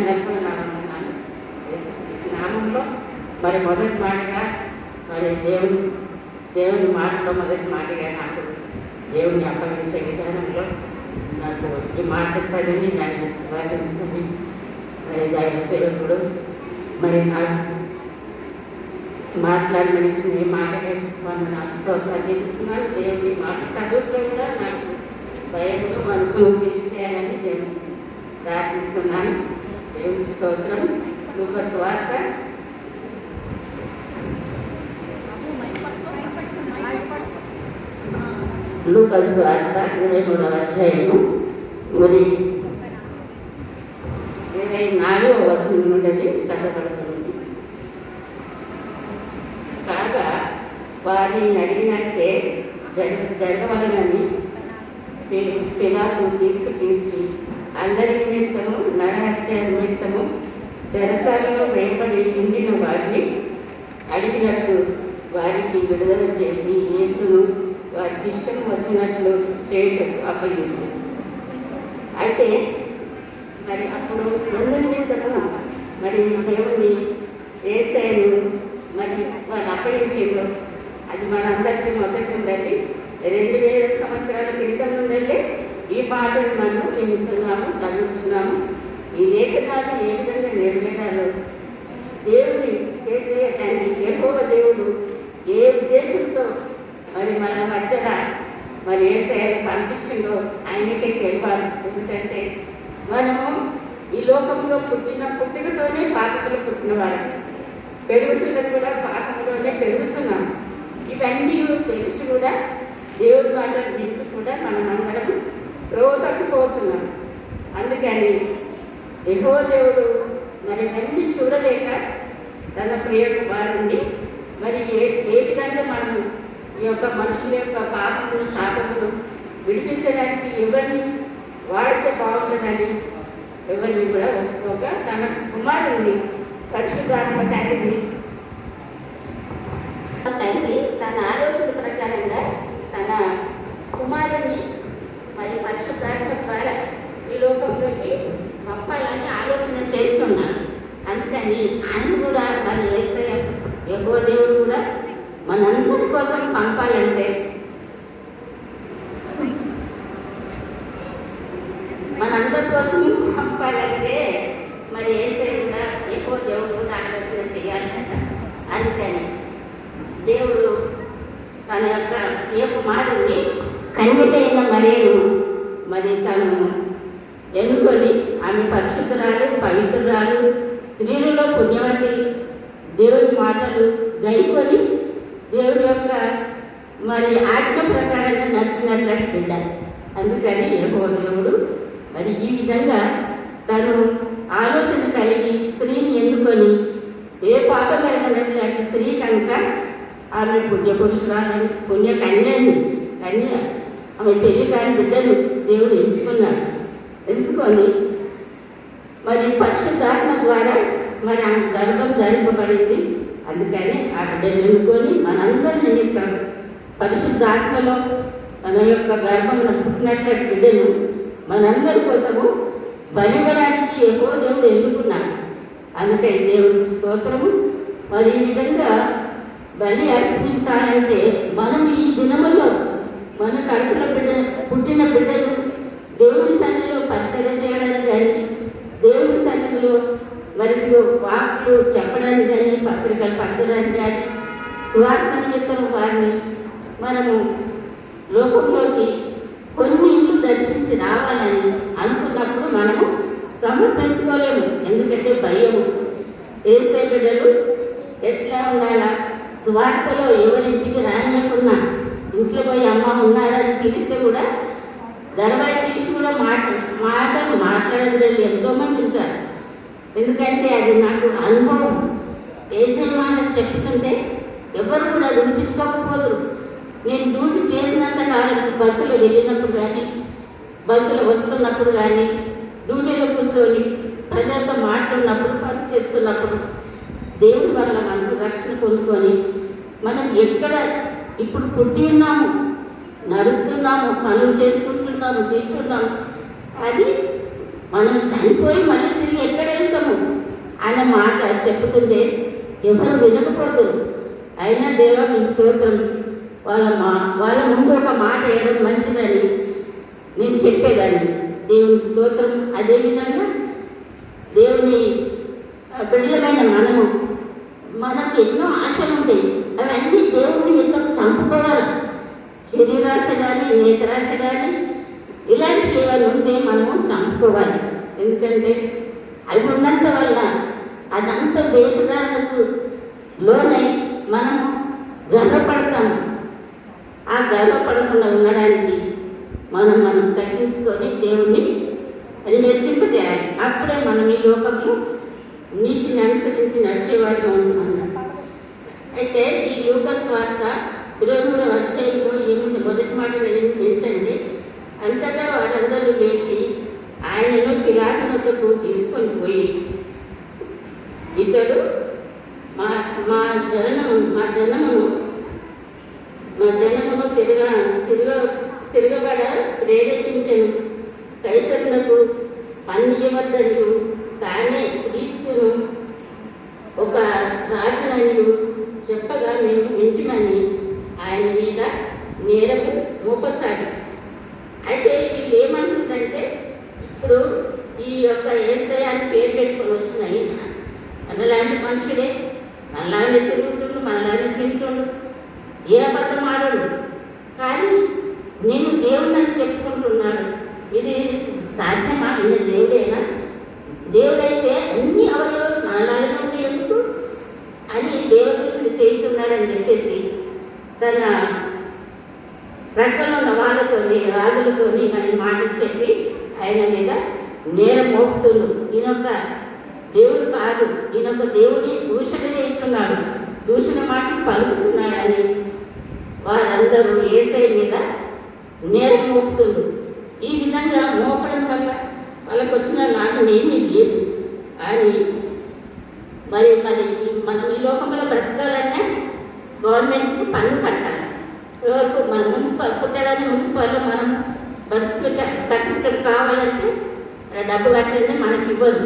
అందరికీ నామన్నాను. నామంలో మరి మొదటి మాటగా మరి దేవుని మాటలో మొదటి మాటగా నాకు దేవుని అప్పగించే విధానంలో నాకు ఈ మాట చదివి దాన్ని స్వాగతించుకుని మరి దైవ సేవకుడు మరి నాకు మాట్లాడమనిచ్చిన ఈ మాటగా నాకు స్తోత్రాలు చేస్తున్నాను. దేవుని మాట చదువుతూ కూడా నాకు భయములు మనకు తీసుకెళ్ళాలని దేవుని ప్రార్థిస్తున్నాను. దేవుని స్తోత్రం. లూకా సువార్త 23వ అధ్యాయము మరి 24వ వచనం నుండి చదవబడుతుంది. కాగా వారిని అడిగినట్టే జరగవలనని పిలాతు తీర్పు తీర్చి అందరి నిమిత్తము నరహత్య నిమిత్తము చెరసాలలో వేయబడి ఉండిన వారిని అడిగినట్టు వారికి విడుదల చేసి యేసును వారికి ఇష్టం వచ్చినట్లు చేయటకు అప్పగించింది. అయితే మరి అప్పుడు అందరి నిమిత్తము మరి దేవుని యేసయ్యను మరి వారు అప్పగించారు. అది మనందరికీ మొదటి ఉందండి. 2000 సంవత్సరాల క్రితం నుండి ఈ పాటను మనం వింటున్నాము, చదువుతున్నాము. ఈ లేఖనాలు ఏ విధంగా నెరవేరాలో దేవుని యేసయ్య తండ్రి యెహోవా దేవుడు ఏ ఉద్దేశంతో మరి మన మధ్యన మరి యేసయ్యను పంపించిందో ఆయనకే తెలియాలి. ఎందుకంటే మనము ఈ లోకంలో పుట్టికతోనే పాపములు పుట్టినవారు, పెరుగుతున్నది కూడా పాపంలోనే పెరుగుతున్నాం. ఇవన్నీ తెలిసి కూడా దేవుడి మాటలు వింటూ కూడా మనమందరం తప్పిపోతున్నాం. అందుకని యెహోవా దేవుడు మరి ఇవన్నీ చూడలేక తన ప్రియ కుమారుణ్ణి మరి ఏ విధంగా మనం ఈ యొక్క మనుషుల యొక్క పాపమును శాపమును విడిపించడానికి ఎవరిని వాడితే బాగుంటుందని ఎవరిని కూడా ఒప్పుకోక తన కుమారుణ్ణి పరిశుద్ధాత్మ తండ్రి తన ఆలోచన ప్రకారంగా తన కుమారుణ్ణి మరి పరిశుద్ధాత్మ ద్వారా ఈ లోకంలోకి పంపాలని ఆలోచన చేస్తున్నాను. అందుకని ఆయన కూడా మరి యేసయ్య యెహోవా దేవుడు కూడా మనందరి కోసం పంపాలంటే మరి యేసయ్య కూడా యెహోవా దేవుడు కూడా ఆలోచన చేయాలి కదా. అందుకని దేవుడు తన యొక్క ప్రియ కుమారుణ్ణి కన్యకైన మరియను మరి తను ఎన్నుకొని ఆమె పరిశుద్ధురాలు, పవిత్రురాలు, స్త్రీలలో పుణ్యవతి, దేవుని మాటలు గైకొని దేవుని యొక్క మరి ఆజ్ఞ ప్రకారంగా నడిచినట్లు బిడ్డ. అందుకని యెహోవా దేవుడు మరి ఈ విధంగా తను ఆలోచన కలిగి స్త్రీని ఎన్నుకొని ఏ పాపం ఎరగనటువంటి స్త్రీ కనుక ఆమె పుణ్యపురుషురాలని కన్య ఆమె పెళ్లి కాని బిడ్డను దేవుడు ఎంచుకొని మరి పరిశుద్ధాత్మ ద్వారా మరి ఆమె గర్భం ధరింపబడింది. అందుకని ఆ బిడ్డను ఎన్నుకొని మనందరి నిమిత్తం పరిశుద్ధాత్మలో మన యొక్క గర్భంలో పుట్టినటువంటి బిడ్డను మనందరి కోసము బలివ్వడానికి యెహోవా దేవుడు ఎన్నుకున్నాడు. అందుకని దేవునికి స్తోత్రము. మరి ఈ విధంగా బలి అర్పించాలంటే మనం ఈ దినముల్లో మన కడుపులో పుట్టిన బిడ్డను దేవుని సన్నిధిలో పరిచర్య చేయడానికి కానీ, దేవుని సన్నిధిలో మరి వాక్లు చెప్పడానికి కానీ, పత్రికలు పంచడానికి కానీ, స్వార్థ నిమిత్తం వారిని మనము లోకంలోకి కొన్ని ఇల్లు దర్శించి రావాలని అనుకున్నప్పుడు మనము సమర్పించుకోలేము. ఎందుకంటే భయము. యేసయ్య బిడ్డలు ఎట్లా ఉండాలా? స్వార్థలో ఎవరింటికి రానియకున్నా ఇంట్లో పోయి అమ్మ ఉన్నారని పిలిస్తే కూడా దర్వాయి తీసి కూడా మాట్లాడని వెళ్ళి ఎంతోమంది ఉంటారు. ఎందుకంటే అది నాకు అనుభవం. యేసయ్య మాట చెప్పుకుంటే ఎవరు కూడా వినిపించుకోకపోదురు. నేను డ్యూటీ చేసినంత కాలం బస్సులో వెళ్ళినప్పుడు కానీ, బస్సులో వస్తున్నప్పుడు కానీ, డ్యూటీలో కూర్చొని ప్రజలతో మాట్లాడినప్పుడు, పని చేస్తున్నప్పుడు దేవుని వల్ల మనకు రక్షణ పొందుకొని మనం ఎక్కడ ఇప్పుడు పుట్టి ఉన్నాము, నడుస్తున్నాము, పనులు చేసుకుంటున్నాము, తింటున్నాము, అది మనం చనిపోయి మళ్ళీ తిరిగి ఎక్కడ వెళ్తాము అన్న మాట చెప్పుతుంటే ఎవరు వినకపోదు. అయినా దేవా మీ స్తోత్రం, వాళ్ళ ముందు ఒక మాట వేయడం మంచిదని నేను చెప్పేదాన్ని. దేవుని స్తోత్రం. అదేవిధంగా దేవుని బిడ్డలమైన మనకు ఎన్నో ఆశలు ఉంటాయి. అవన్నీ దేవుని నిమిత్తం చంపుకోవాలి. శరీరాశ కానీ నేత్రాశ కానీ ఇలాంటివి ఏమైనా ఉంటే మనము చంపుకోవాలి. ఎందుకంటే అవి ఉన్నంత వల్ల అదంతా వేషధారణకు లోనై మనము గర్వపడతాము. ఆ గర్వపడకుండా ఉండడానికి మనం తగ్గించుకొని దేవుణ్ణి అది హెచ్చింపజేయాలి. అప్పుడే మనం ఈ లోకంలో నీతిని అనుసరించి నడిచేవాడిగా ఉంటున్నాం. అయితే ఈ లూకాసు వార్త 23వ అధ్యాయంలో ఏముంది? మొదటి మాటలు ఏంటంటే, అంతటా వారందరూ లేచి ఆయనను పిలాతు వద్దకు తీసుకొని పోయి, ఇతడు మా జనమును తిరగబడ ప్రేరేపించను, కైసరునకు పన్నియవద్దనియు, తానే క్రీస్తును ఒక రాజుననియు చెప్పగా మేము వింటుమని ఆయన మీద నేరము మోపసాగి. అయితే వీళ్ళు ఏమంటుందంటే, ఇప్పుడు ఈ యొక్క యేసయ్య అని పేరు పెట్టుకొని వచ్చినాయి మనలాంటి మనుషుడే, మనలానే తిరుగుతుండు, మనలానే తింటుండు, ఏ అబద్ధం ఆడడు, కానీ నేను దేవుడు అని చెప్పుకుంటున్నాడు. ఇది సాధ్యమా? ఈయన దేవుడేనా? దేవుడైతే అన్ని అవయవాలు మనలాగానే ఉంది ఎందుకు అని దేవదూషణ చేయించున్నాడని చెప్పేసి తన ప్రక్కన ఉన్న వాళ్ళతోని రాజులతోని మరి మాటలు చెప్పి ఆయన మీద నేరం మోపుతున్నాడు. ఈయనొక్క దేవుడు కాదు, ఈయనొక్క దేవుని దూషణ చేయించున్నాడు, దూషణ మాటలు పలుకుతున్నాడని వారందరూ యేసయ్య మీద నేరం మోపుతుంది. ఈ విధంగా మోపడం వల్ల వాళ్ళకు వచ్చిన లాభం ఏమీ లేదు. కానీ మరి మనం ఈ లోకంలో బ్రతకాలంటే గవర్నమెంట్కి పన్ను కట్టాలి. ఎవరికి మన పుట్టేదాన్ని మున్సిపాల్లో మనం బర్త్ సర్టిఫికెట్ కావాలంటే డబ్బు కట్టిందే మనకి ఇవ్వదు.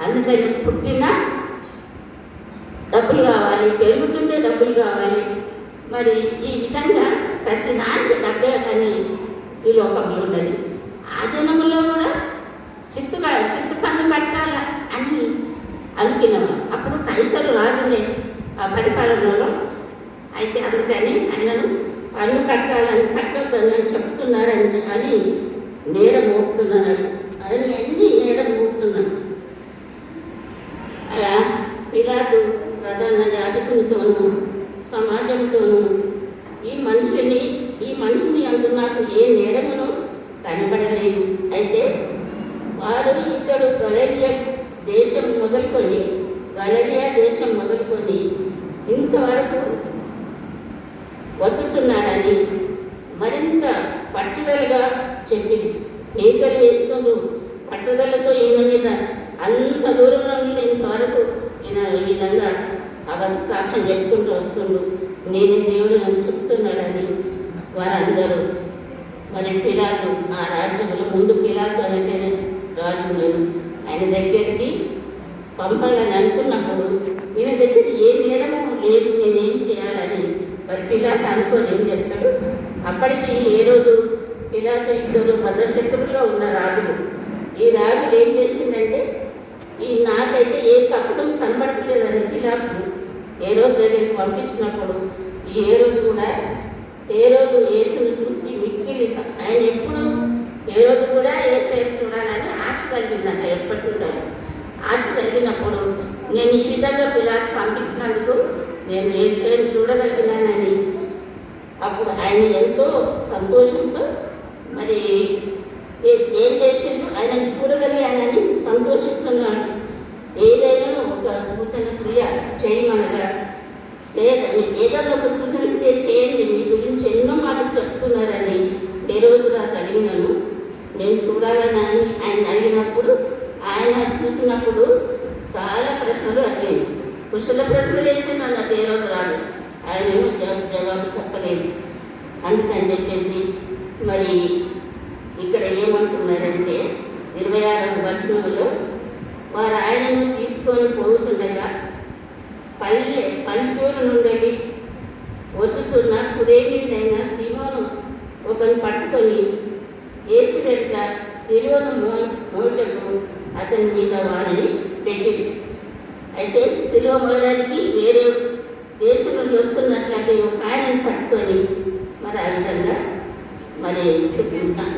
అందుకని పుట్టిన డబ్బులు కావాలి, పెరుగుతుంటే డబ్బులు కావాలి. మరి ఈ విధంగా ప్రతి దానికి డబ్బే కానీ ఈ లోకంలో ఉన్నది. ఆ జనములో కూడా చిత్తు పన్ను కట్టాల అని అనుకున్నాము. అప్పుడు కైసరు రాజునే ఆ పరిపాలనలో. అయితే అందుకని ఆయనను పన్ను కట్టొద్దని చెప్తున్నారని అని నేరం మోపుతున్నారు అని అన్ని నేరం మోపుతున్నాను. అలా పిలాతు ప్రధాన యాజకునితోనూ సమాజంతోనూ ఈ మనిషిని అందు నాకు ఏ నేరమును కనబడలేదు. అయితే వారు ఇతడు గలిలయ దేశం మొదలుకొని ఇంతవరకు వచ్చుచున్నాడని మరింత పట్టుదలగా చెప్పింది. కేకలు వేస్తుండ్రు, పట్టుదలతో ఈయన మీద అంత దూరంలో ఉండి ఇంతవరకు ఈయన ఈ విధంగా సాక్ష్యం చెప్పుకుంటూ వస్తుండ్రు, నేను దేవుడు అని చెప్తున్నాడని వారందరూ. మరి పిలాతు ఆ రాజ్యంలో ముందు పిలాతు అంటేనే రాజు, ఆయన దగ్గరికి పంపాలని అనుకున్నప్పుడు ఈయన దగ్గర ఏ నేరము లేదు, నేనేం చేయాలని మరి పిలాతు అనుకొని ఏం చెప్తాడు. అప్పటికి ఏ రోజు పిలాతు ఇద్దరు మధ్యశత్రువులుగా ఉన్న రాజులు. ఈ రాజులు ఏం చేసిందంటే, ఈ నాకైతే ఏ తప్పకం కనబడట్లేదని పిలాతు ఏ రోజు దగ్గరికి పంపించినప్పుడు ఏ రోజు యేసును చూసి మిక్కిలి ఆయన ఎప్పుడు ఏ రోజు కూడా యేసయ్య చూడాలని ఆశ కలిగిందంట. ఎప్పటి చూడాలి ఆశ కలిగినప్పుడు నేను ఈ విధంగా పిలాతు పంపించినందుకు నేను యేసయ్యను చూడగలిగినానని అప్పుడు ఆయన ఎంతో సంతోషంతో మరి ఏం చేసిండు, ఆయనను చూడగలిగానని సంతోషిస్తున్నాడు. ఏదైనా ఒక సూచన క్రియ చేయమనగా చేయదండి, ఏదైనా ఒక సూచన క్రియ చేయండి, మీ గురించి ఎన్నో మాటలు చెప్తున్నారని హేరోదు రాజు అడిగినాను. నేను చూడాలని ఆయన అడిగినప్పుడు ఆయన చూసినప్పుడు చాలా ప్రశ్నలు అడిగాను, కుశల ప్రశ్నలు వేసాను అన్నట్టు హేరోదు రాజు. ఆయనేమో జవాబు చెప్పలేదు. అందుకని చెప్పేసి మరి ఇక్కడ ఏమంటున్నారంటే 26వ దర్శనంలో వారు ఆయనను తీసుకొని పోతుండగా పల్లెటూరు నుండి వచ్చుచున్న కురేనీడైన సీమోను ఒకరిని పట్టుకొని యేసు వెంట సిలువను మోయుటకు అతని మీద వారిని పెట్టింది. అయితే సిలువ మోయడానికి వేరే దేశం నుండి వస్తున్నట్లయితే ఒక ఆయనను పట్టుకొని మరి ఆ విధంగా మరి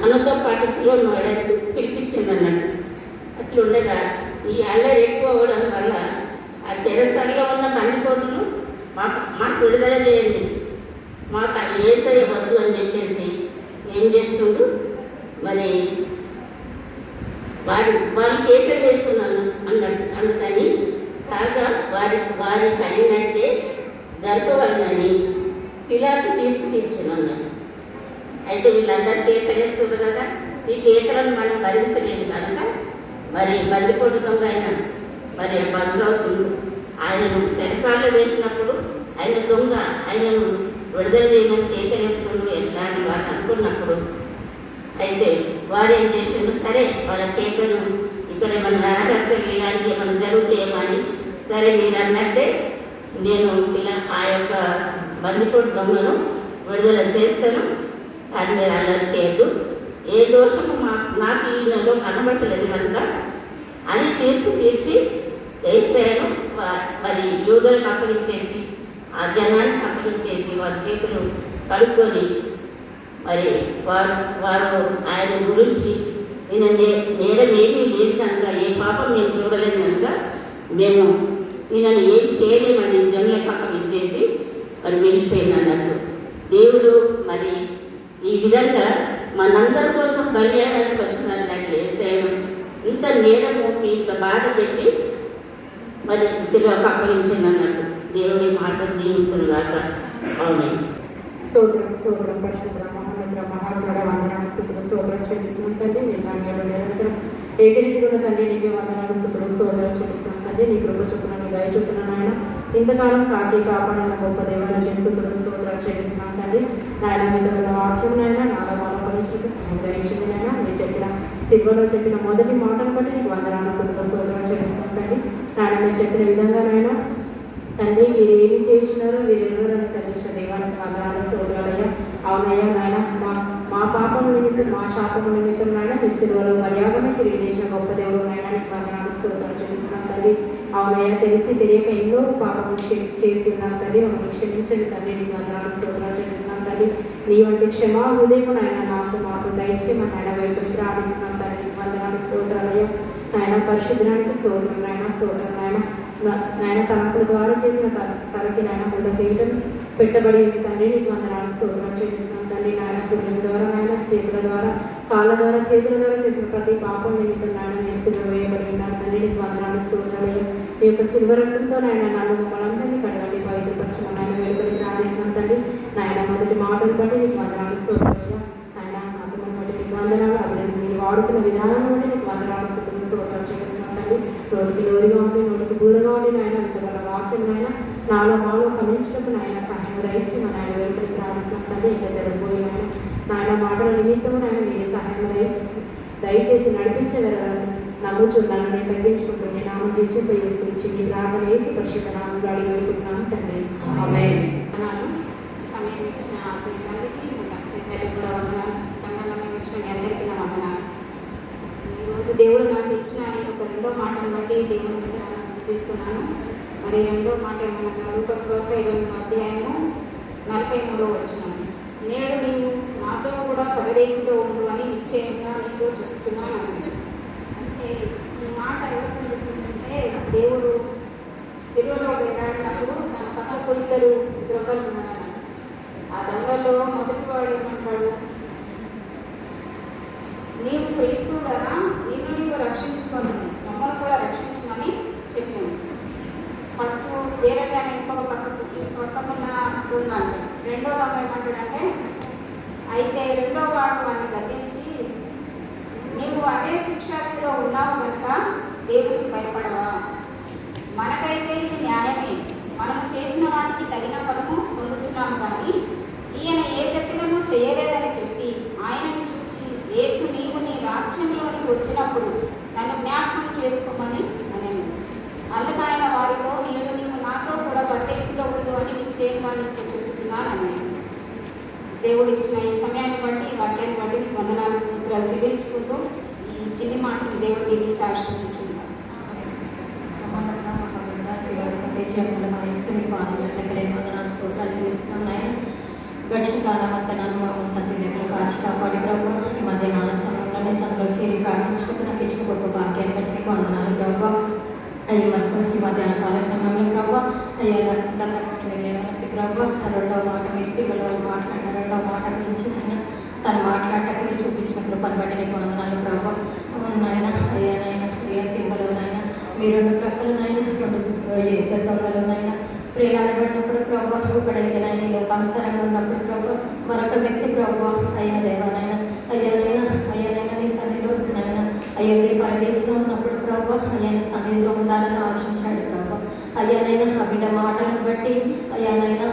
మనతో పాటు సిలువను మోయడానికి పిలిపించింది అన్నట్టు. అట్లా ఉండగా ఈ అల్లరి ఎక్కువ అవ్వడం వల్ల ఆ చెరసరిగా ఉన్న బందిపోటును మాకు విడుదల చేయండి, మాకు యేసయ్య వద్దు అని చెప్పేసి ఏం చేస్తుండ్రు మరి వారి కేకలు వేస్తున్నాను అన్నట్టు. అందుకని కాగా వారి కడిగినట్టే జరపవలనని పిలాతు తీర్పు తీర్చున్నాను. అయితే వీళ్ళందరూ కేకలు వేస్తుండ్రు కదా, ఈ కేకలను మనం భరించలేము కనుక మరి బందిపోటు దొంగ అయినా మరి బంధువులు ఆయనను చెరసాల్లో వేసినప్పుడు ఆయన దొంగ ఆయనను విడుదల చేయమని కేకలేస్తున్నారు ఎట్లా అని వారు అనుకున్నప్పుడు అయితే వారు ఏం చేసిండ్రు, సరే వాళ్ళ కేకలు ఇక్కడ మన నరహత్యలు ఇలాంటివి ఏమైనా జరుగుతాయేమని సరే మీరు అన్నట్టే నేను ఇలా ఆ యొక్క బందిపోటు దొంగను విడుదల చేస్తాను కానీ మీరు అలా చేయద్దు, ఏ దోషము నాకు ఈయనలో కనబడలేదు కనుక అని తీర్పు తీర్చి యేసయ్యను మరి యూదులకు అప్పగించేసి ఆ జనానికి అప్పగించేసి వారి చేతులు కడుక్కొని మరి వారు ఆయన గురించి నేను నేరం ఏమీ లేదు కనుక ఏ పాపం మేము చూడలేదు కనుక మేము ఈయనను ఏం చేయలేమని జనులకు అప్పగించేసి మరి వెళ్ళిపోయింది అన్నట్టు. దేవుడు మరి ఈ విధంగా మనందరి కోసం బలియాడానికి వచ్చినట్లయితే యేసయ్యను ఇంత నేరము ఇంత బాధ పెట్టి మరి శిలువకు అప్పగించింది అన్నట్టు. దేవుడి మాట దీవించుగాక. అవును. స్తోత్రం స్తోత్రం పరిశుద్ధ మహోన్నత మహాగణ వందనాలు స్తుతులు స్తోత్రం చెల్లిస్తున్నాం తండ్రి. మీ నాణ్యాలు నిరంతరం ఏకరీతిగా తండ్రి నీకే వందనాలు స్తుతులు స్తోత్రం చెల్లిస్తున్నాం తండ్రి. నీ కృప చొప్పున నీ దయ చొప్పున నాయన ఇంతకాలం కాచి కాపాడిన గొప్ప దేవాలయ స్తుతులు స్తోత్రం చెల్లిస్తున్నాం తండ్రి. నాయన మీద ఉన్న వాక్యం నాయన నాలో ఆలోచించడానికి సహాయం గ్రహించింది నాయన. మీరు చెప్పిన సిల్వలో చెప్పిన మొదటి మాటను బట్టి నీకు వందనాలు స్తుతులు స్తోత్రం చెల్లిస్తున్నాం తండ్రి. నాయన మీరు చెప్పిన విధంగా నాయన తండ్రి మీరు ఏమి చేయించినారో వీరెవరని సర్వించిన దేవానికి వందనాలు స్తోత్రాలయ్యా. అవునయ్యా నాయన మా పాపం నిమిత్తం మా శాపము నిమిత్తం నాయన మీ సిలువలో మర్యాదమే తిరిగి చేసిన గొప్ప దేవుడు నాయన నీకు వందనాలు స్తోత్రాలు చెల్లిస్తున్నాం తండ్రి. అవునయ్యా తెలిసి తెలియక ఎన్నో పాపము చేసి ఉన్నాం తండ్రి, మమ్మల్ని క్షమించండి తండ్రి. నీకు వందనాలు స్తోత్రాలు చెల్లిస్తున్నాం తండ్రి. నీ వంటి క్షమా హృదయం నాయన మాకు దయచేయమని నాయన వైపు ప్రార్థిస్తున్నాం తండ్రి. నీకు వందనాలు స్తోత్రాలయ్యా. నాయన పరిశుద్ధానికి స్తోత్రం నాయన స్తోత్రం నాయన. నాయన తలంపుల ద్వారా చేసిన తలకి నాయన ముళ్ళ కిరీటం పెట్టబడి ఉంది తండ్రి. నీకు వందనాలు స్తోత్రం చేస్తున్నాం తండ్రి. నాయన హృదయం ద్వారా నాయన చేతుల ద్వారా కాళ్ళ ద్వారా చేతుల ద్వారా చేసిన ప్రతి పాపం నిమిత్తం నాయన మీ సిలువ వేయబడి ఉన్నారు తండ్రి. నీకు వందనాలు స్తోత్రాలయ్యా. నీ యొక్క సిల్వ రక్తంతో నాయన నన్ను మమ్మల్ని కడగండి పవిత్రపరచమని నాయన వేడుకొని ప్రార్థిస్తున్నాం తండ్రి. నాయన మొదటి మాటను బట్టి నీకు వందనాలు స్తోత్రాలయ్యా. నాయన ఆత్మను బట్టి నీకు వందనాలు, అభివృద్ధి మీరు వాడుకున్న విధానం బట్టి నీకు వందనాలు స్తోత్రం చేస్తున్నాం తండ్రి. నోటికి లోరుగా ఉండి నోటికి దూరంగా ఉండి నాయన ఇంతవల్ల వాక్యం నాయన నాలో మాలో ఫలించటకు నాయన సహాయం దయచి మా నాయన వేడుకొని ప్రార్థిస్తున్నాం తండ్రి. ఇంకా జరగబోయే నాయన మాటల నిమిత్తము నాయన మీరు సహాయం దయచేసి నడిపించగలరని నమ్ముచున్నాను. నేను తగ్గించుకుంటూ నేను నామం చేసి చిన్ని ప్రార్థన వేసి పరిశుద్ధ నామంలో అడిగి వేడుకుంటున్నాను తండ్రి. ఆమేన్. సమయం ఇచ్చిన పిల్లలకి కూడా వందనాలు, సంఘంలో ఇచ్చిన మీ అందరికీ నా వందనాలు. ఈరోజు దేవుడు నాకు ఇచ్చిన ఒక రెండో మాటను బట్టి దేవుని మీద నేను స్తుతిస్తున్నాను. మరి రెండో మాట ఏమన్నా లూకాసు వార్త 20వ అధ్యాయము 43వ వచనం. నేడు నీవు నాతో కూడా పరదేశిలో ఉండు అని నిశ్చయంగా నీతో చెప్తున్నాను. అంటే ఈ మాట ఎవరికి చెప్తుందంటే దేవుడు సిలువలో వేలాడినప్పుడు తన పక్కకు ఇద్దరు దొంగలు ఉన్నారు. ఆ దొంగల్లో మొదటివాడు ఏమంటాడు, నీవు క్రీస్తు కదా, నిన్ను నీవు రక్షించుకొని మమ్మల్ని కూడా రక్షించమని చెప్పాను. ఫస్ట్ వేరే ఆయన ఇంకొక పక్కకున్న దొంగ అంటాడు. రెండో దొంగ ఏమంటాడంటే, అయితే రెండో వాడు వాడిని గద్దించి, నీవు అదే శిక్షావిధిలో ఉన్నావు కనుక దేవుడికి భయపడవా? మనకైతే ఇది న్యాయమే, మనము చేసిన వాటికి తగిన ఫలము పొందుతున్నాము కానీ ఈయన ఏ ప్రతిలను చేయలేదని చెప్పి ఆయనను చూచి, యేసు నీవు నీ రాజ్యంలోనికి వచ్చినప్పుడు నన్ను జ్ఞాపకం చేసుకోమని నేను అందుకు ఆయన వారితో నీవు నాతో కూడా పరదేశంలో ఉండు అని నిశ్చయంగా నీకు చెబుతున్నాను అన్నాను. దేవుడు ఇచ్చిన ఈ సమయాన్ని బట్టి ఈ వాక్యాన్ని బట్టి నీకు వందనాలు స్తోత్రాలు చెల్లించుకుంటూ ఈ చిన్ని మాటలు దేవుడు దీవించి ఆశీర్వదించున్నారు. స్తోత్రాలు చెల్లిస్తున్నాను ఆయన. గడిచిన కాలం అంతా నన్ను మమ్మల్ని సత్యం దగ్గర కాచి కాపాడి ప్రభు ఈ మధ్యాహ్న సమయంలోనే సందులో చేరి ప్రార్థించుకుంటూ నాకు ఇచ్చిన గొప్ప భాగ్యాన్ని బట్టి మీకు వందనాలు ప్రభు. అయ్యి మనకు ఈ మధ్యాహ్న కాల సమయంలో ప్రభు అయ్యా దగ్గరికి వెళ్ళేవాళ్ళకి ప్రభు రెండవ మాట మీరు సిబ్బలో మాట్లాడిన రెండవ మాట గురించి ఆయన తను మాట్లాడటానికి మీరు చూపించిన కృపను బట్టి నీకు వందనాలు ప్రభు. నాయన అయ్యా సిబ్బలోనైనా మీ రెండు ప్రక్కలనైనా రెండు దొంగలోనైనా ప్రేలాడబడినప్పుడు ప్రభు ఒకడైతే నాయన లోకానుసారంగా ఉన్నప్పుడు ప్రభు మరొక వ్యక్తి ప్రభు అయ్యా దేవానైనా అయ్యానైనా నీ సన్నిధిలో నాయన అయ్యా మీరు పరదేశంలో ఉన్నప్పుడు ప్రభు అయ్యా నీ సన్నిధిలో ఉండాలని ఆశించాడు ప్రభు. అయ్యానైనా ఆ బిడ్డ మాటలను బట్టి అయ్యానైనా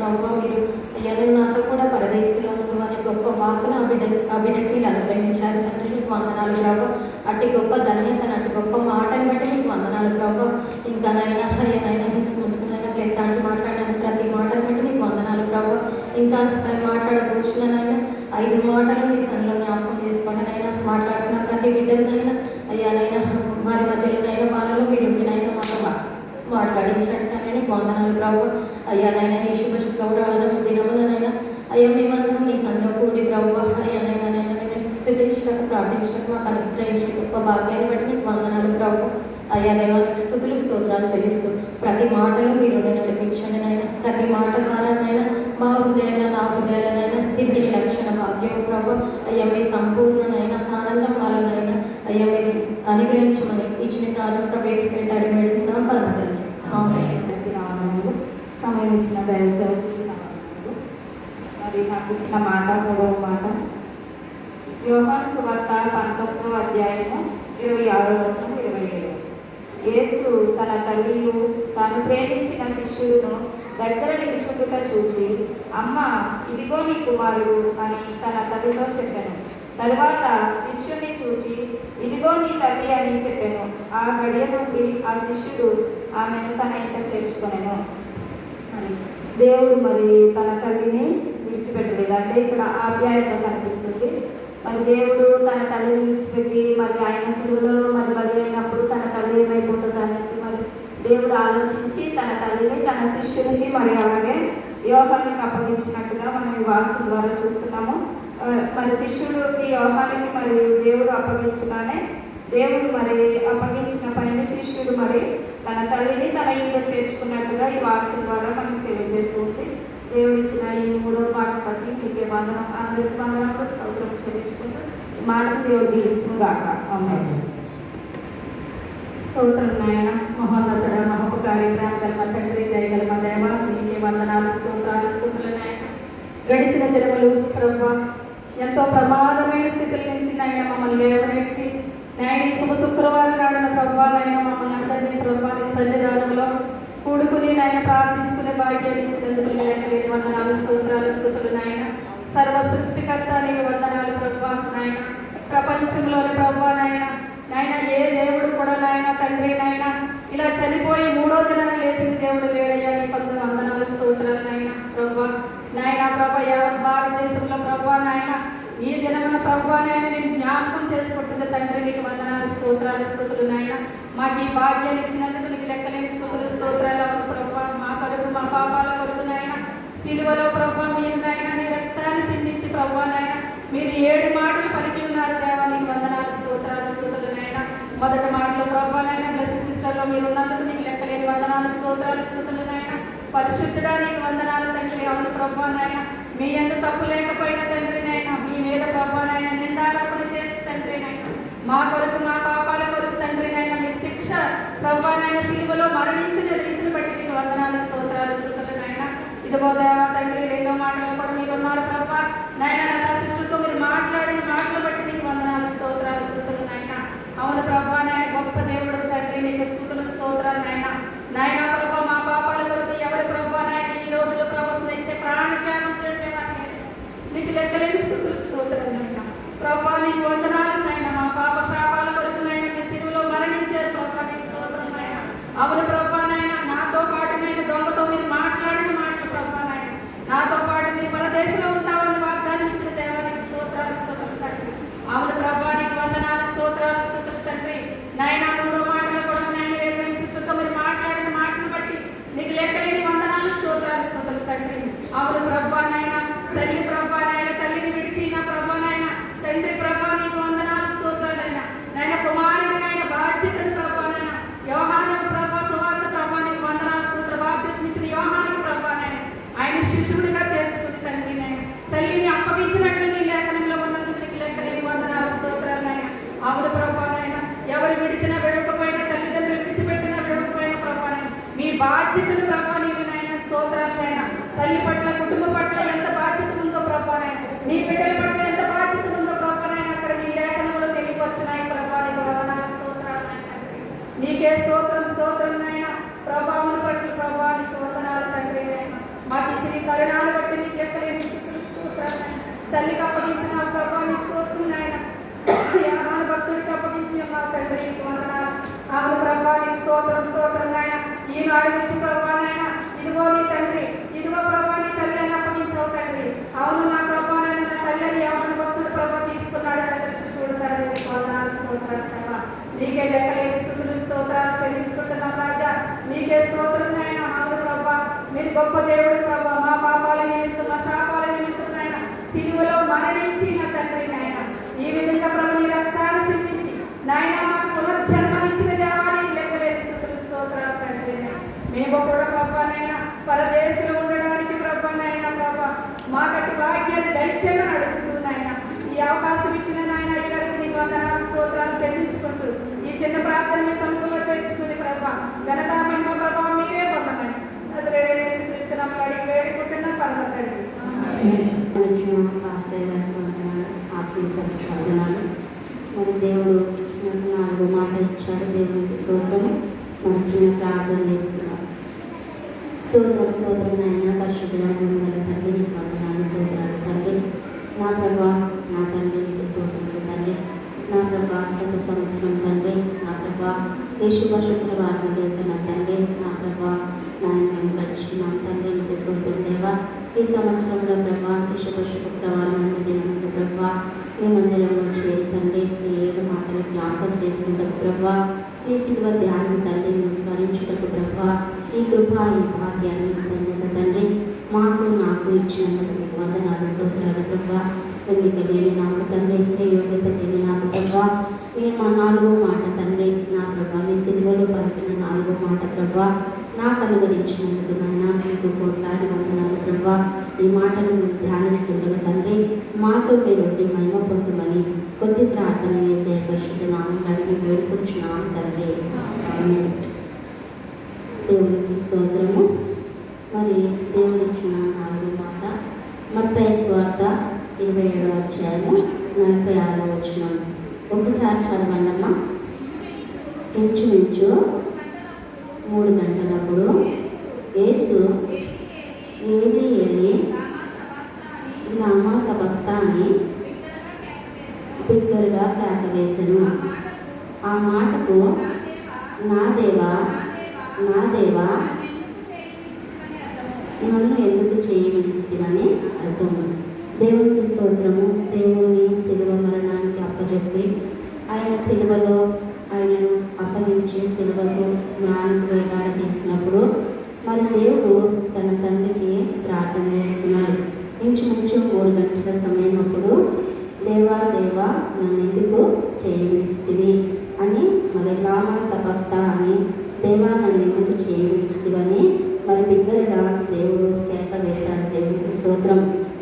ప్రభు మీరు అయ్యాను నాతో కూడా పరదేశంలో ఉండు అనే గొప్ప వాకును ఆ బిడ్డకి మీరు అనుగ్రహించారు తండ్రి. మీకు వందనాలు ప్రభు. అట్టి గొప్ప ధన్యతను అట్టి గొప్ప మాటను బట్టి మీకు వందనాలు ప్రభు. ఇంకా అయ్యానైనా ఇంతకు ముందుకునైనా ప్లేసాంటి మాట్లాడాను ప్రతి మాటను బట్టి మీకు వందనాలు ప్రభు. ఇంకా మాట్లాడబోచున్నానైనా 5 మాటలు మీ సన్నిలో జ్ఞాపకం చేసుకోండి నైనా. మాట్లాడుతున్న ప్రతి బిడ్డనైనా అయ్యానైనా వారి మధ్యలోనైనా వారిలో మీరు ఉండినైనా మాతో మాట్లాడించండి తండ్రి. నీకు వందనాలు ప్రభు. అయ్యానైనా ఈ శుభ్రవాళ్ళ దినములనైనా అయ్యా మేమందరం నీ సన్నిలో కూడి ప్రభు అయ్యానైనా నేను స్తుతించటకు ప్రార్థించటకు మాకు అనుగ్రహించిన గొప్ప భాగ్యాన్ని బట్టి నీకు వందనాలు ప్రభు. అయ్యా దైవానికి స్తుతులు స్తోత్రాలు చెల్లిస్తూ ప్రతి మాటలో మీరు నడిపించండి నైనా. ప్రతి మాట ద్వారానైనా మా హృదయాల నా హృదయాలనైనా తిరిగి రక్షణ భాగ్యం ప్రభు. అయ్యా మీ సంపూర్ణనైనా ఆనందం వాళ్ళనైనా అయ్యా మీరు అనుగ్రహించమని ఇచ్చిన ప్రార్థన ప్రవేశపెట్టాడు పెడుతున్నాం పరమతండ్రి. సమయం ఇచ్చిన దయచేసి మరి నాకు ఇచ్చిన మాట 3వ మాట యోహాను సువార్త 19వ అధ్యాయము 26వ వచనం 27వ వచనం. యేసు తన తల్లియు తాను ప్రేమించిన శిష్యులను దగ్గర నిలుచుండుట చూచి అమ్మ ఇదిగో నీ కుమారుడు అని తన తల్లితో చెప్పాను. తరువాత శిష్యుని చూచి ఇదిగో నీ తల్లి అని చెప్పాను. ఆ గడియ నుండి ఆ శిష్యుడు ఆమెను తన ఇంట చేర్చుకొనెను. మరి దేవుడు మరి తన తల్లిని విడిచిపెట్టలేదు. అంటే ఇక్కడ ఆప్యాయత కనిపిస్తుంది. మరి దేవుడు తన తల్లిని విడిచిపెట్టి మరి ఆయన సిలువలో మరి బలి అయినప్పుడు తన తల్లి ఏమైపోతుంది అనేసి మరి దేవుడు ఆలోచించి తన తల్లిని తన శిష్యునికి మరి అలాగే యోహానికి అప్పగించినట్టుగా మనం ఈ వాక్యం ద్వారా చూస్తున్నాము. మరి శిష్యుడికి యోహానికి మరి దేవుడు అప్పగించగానే దేవుడు మరి అప్పగించిన పనిని శిష్యుడు మరి తన తల్లిని తన ఇంట్లో చేర్చుకున్నట్టుగా ఈ వాక్యం ద్వారా మనకు తెలియజేస్తుంది. దేవుడు ఇచ్చిన ఈ 3వ మాట బట్టి నీకే వందనం, అందరికి వందనాలు స్తోత్రం చెల్లించుకుంటూ ఈ మాటను దేవుడు దీవించును గాక. ఆమేన్. స్తోత్రం నాయన. మహోన్నతుడ మహోపకారి ప్రాంతాల మా తండ్రి దయగల మా దేవ నీకే వందనాలు స్తోత్రాలు స్తుతులు నాయన. గడిచిన దినములు ప్రభు ఎంతో ప్రమాదమైన స్థితుల నుంచి నాయన మమ్మల్ని లేవనెట్టి నాయన ఈ శుక్రవారం నాడున ప్రభు నాయన మమ్మల్ని అందరినీ ప్రభు నీ సన్నిధానంలో కూడుకుని నాయన ప్రార్థించుకునే భాగ్యాన్ని ఇచ్చినందుకు లేని వందనాలు స్తోత్రాలు స్తుతులు నాయన. సర్వ సృష్టికర్త నీకు వందనాలు ప్రభు నాయన. ప్రపంచంలోని ప్రభు నాయన ఏ దేవుడు కూడా నాయన తండ్రి నాయన ఇలా చనిపోయి 3వ దినాన లేచిన దేవుడు లేడయ్యా. నీ కొంత వందనాలు స్తోత్రాలు నాయన ప్రభు నాయన. ప్రభు యావత్ భారతదేశంలో ప్రభు నాయన ఈ దినమున ప్రభు నాయన నేను జ్ఞాపకం చేసుకుంటుంది తండ్రి. నీకు వందనాలు స్తోత్రాలు స్తుతులు నాయన. మాకు ఈ భాగ్యాన్ని ఇచ్చినందుకు నీకు లెక్కలేని స్తుతులు స్తోత్రాలు అవును ప్రభు. మా కొరకు మా పాపాల కొరకు నాయన సిలువలో ప్రభు మీరు నాయన నీ రక్తాన్ని సిందించి ప్రభు నాయన మీరు 7 మాటలు పలికి ఉన్నారు దేవా. నీకు వందనాలు స్తోత్రాలు స్తుతులు నాయన. మొదటి మాటలో ప్రభు నాయన బ్లెస్సింగ్ సిస్టర్లో మీరు ఉన్నందుకు నీకు లెక్కలేని వందనాలు స్తోత్రాలు స్తుతులు నాయన. పరిశుద్ధుడా నీకు వందనాలు తండ్రి. అవును ప్రభు నాయన మీ ఎంత తప్పు లేకపోయినా తండ్రి నాయన మీ మీద ప్రభు నాయన నిందారోపణ చేసి తండ్రి నాయన మా కొరకు మా పాపాల కొరకు తండ్రి నాయన మీరు శిక్ష ప్రభు నాయన సిలువలో మరణించిన రీతిని బట్టి నీకు వందనాలు స్తోత్రాలు స్తుతులు నాయన. ఇదిగో దేవా తండ్రి 2వ మాటలో కూడా మీరు ఉన్నారు ప్రభు నాయన. నా సిస్టర్తో మీరు మాట్లాడిన మాటలు బట్టి నీకు వందనాలు స్తోత్రాలు స్తుతులు నాయన. అవును ప్రభు నాయన గొప్ప దేవుడు తండ్రి నీకు స్తుతులు స్తోత్రాలు నాయన. నాయన ప్రభు మా పాపాల కొరకు ఎవరి ప్రభు నాయన ఈ రోజులో ప్రభు స్నేహితే ప్రాణత్యాగం చేసేవాడిని నీకు లెక్కలేని స్తుతులు స్తోత్రాలు నాయన. ప్రభు నీకు వందనాలు బాధ్యతలు ప్రభా నీకు నాయన స్తోత్రాలు నాయన. తల్లి పట్ల కుటుంబ పట్ల ఎంత బాధ్యత ఉందో ప్రభా నాయన, నీ బిడ్డల పట్ల ఎంత బాధ్యత ఉందో ప్రభా నాయన అక్కడ నీ లేఖనంలో తెలియపరచున్నాయి ప్రభా. నీకు వందనాలు స్తోత్రాలు నాయన తండ్రి. నీకే స్తోత్రం నాయన. ప్రభావం పట్ల ప్రభా నీకు వందనాలు తండ్రి నాయన. మాకు ఇచ్చిన ఈ కరుణాలు బట్టి నీకు లెక్కలేని స్థితులు స్తోత్రాలు నాయన. తల్లికి అప్పగించిన ప్రభా నీకు స్తోత్రం నాయన. ఆమెను భక్తుడికి అప్పగించి ఉన్నావు తండ్రి నీకు వందనాలు. ఆమెను ప్రభా నీకు స్తోత్రం నాయన. ఈనాడు నుంచి ప్రభా నాయన ఇదిగో నీ తండ్రి, ఇదిగో ప్రభా నీ తల్లి అని అప్పగించావు తండ్రి. అవును నా ప్రభా నాయన నా తల్లి అని ఆమెను భక్తుడు ప్రభా తీసుకున్నాడు తండ్రి. శిశువుడు తండ్రి నీకు వందనాలు స్తోత్రాలు ప్రభా. నీకే లెక్కలేని స్థుతులు స్తోత్రాలు చెల్లించుకుంటున్నాం రాజా. నీకే స్తోత్రం నాయన. అవును ప్రభా మీరు గొప్ప దేవుడు ప్రభా. మా పాపాల నిమిత్తం మా శాపాల నిమిత్తం నాయన సిలువలో మరణించిన తండ్రి నాయన. ఈ విధంగా ప్రభు నీ రక్తాన్ని సిద్ధించి నాయన మాకు పునర్జన్మనిచ్చిన దేవానికి లెక్కలేని స్థుతులు స్తోత్రాలు తండ్రి. మేము కూడా ప్రభా నాయన పరదేశంలో ఉండడానికి ప్రభా నాయన ప్రభా మాకట్టి భాగ్యాన్ని దైత్యమని అడుగుతున్నాయన. ఈ అవకాశం ఇచ్చిన నాయన అయ్యగారికి నీకు వందనాలు స్తోత్రాలు చెల్లించుకుంటూ ఈ చిన్న ప్రార్థన మీ సముఖంలో చేర్చుకుని ప్రభా ఘనత మహిమ ప్రభా మీరే పొందమని నజరేయుడైన క్రీస్తునామములో అడిగి వేడుకుంటున్నాం పరమ తండ్రి. వందనాలు. మరి దేవుడు నాకు 4 మాటలు ఇచ్చాడు. దేవునికి స్తోత్రము. మరి చిన్న ప్రార్థన చేస్తున్నాం. స్తోత్రం నాయన. పరిశుద్ధుడా జీవగల తండ్రి నీకు వందనాలు స్తోత్రాలు తండ్రి. నా ప్రభా నా తండ్రి నీకు స్తోత్రములు తండ్రి. నా ప్రభా గత సంవత్సరం తండ్రి నా ప్రభా ఏ శుక్రవారం యొక్క నా తండ్రి నా ప్రభా నాయన మేము గడిచినాం తండ్రి నీకు స్తోత్రం దేవా. ఈ సంవత్సరంలో ప్రభా ఈ శుక్రవారం దినంలో ప్రభా ఈ మందిరంలో చేరి తండ్రి ఈ 7 మాటలు జ్ఞాపకం చేసుకుంటకు ప్రభా ఈ శిల్వ ధ్యానం తండ్రి మీరు స్మరించుటకు ప్రభా ఈ కృప ఈ భాగ్యాన్ని ధన్యత తండ్రి మాకు నాకు ఇచ్చినందుకు మీకు వందనాలు స్తోత్రాలు ప్రభా. ఎన్నిక లేని నాకు తండ్రి ఏ యోగ్యత లేని నాకు ప్రభా మీరు మా 4వ మాట తండ్రి నా ప్రభా మీ సిలువలో పలికిన 4వ మాట ప్రభా నాకు అనుగ్రహించినందుకు నాయన మీకు కోట్లాది వందనాలు ప్రభా. ఈ మాటను మీరు ధ్యానిస్తుండగా తండ్రి మాతో మీరు మహిమ పొందుమని కొద్ది ప్రార్థన చేసే పరిశుద్ధ నామం అడిగి వేడుకుంటున్నాం తండ్రి. దేవునికి స్తోత్రము. మరి దేవుడు ఇచ్చిన 4వ మాట మత్తయి సువార్త 27వ అధ్యాయము 46వ వచనం. ఒకసారి చదవండమ్మా. ఇంచుమించు 3 గంటలప్పుడు యేసు ఏలి లామా సబక్తాని బిగ్గరగా కేక వేసెను. ఆ మాటకు నా దేవా నన్ను ఎందుకు చేయి విడిచితివని అర్థం. దేవునికి స్తోత్రము. దేవుని శిలువ మరణానికి అప్పచెప్పి ఆయన శిలువలో ఆయనను అప్పగించి శిలువకు మ్రాణకు వేలాడదీసినప్పుడు మరి దేవుడు తన తండ్రికి ప్రార్థన చేస్తున్నాడు. ఇంచుమించు 3 గంటల సమయం అప్పుడు దేవా నన్ను ఎందుకు చేయి విడిచితివి అని మరి లామా సబక్తా అని దేవా నన్ను ఎందుకు చేయి విడిచితివని మరి బిగ్గరగా దేవుడు కేక వేశాడు. దేవునికి స్తోత్రం.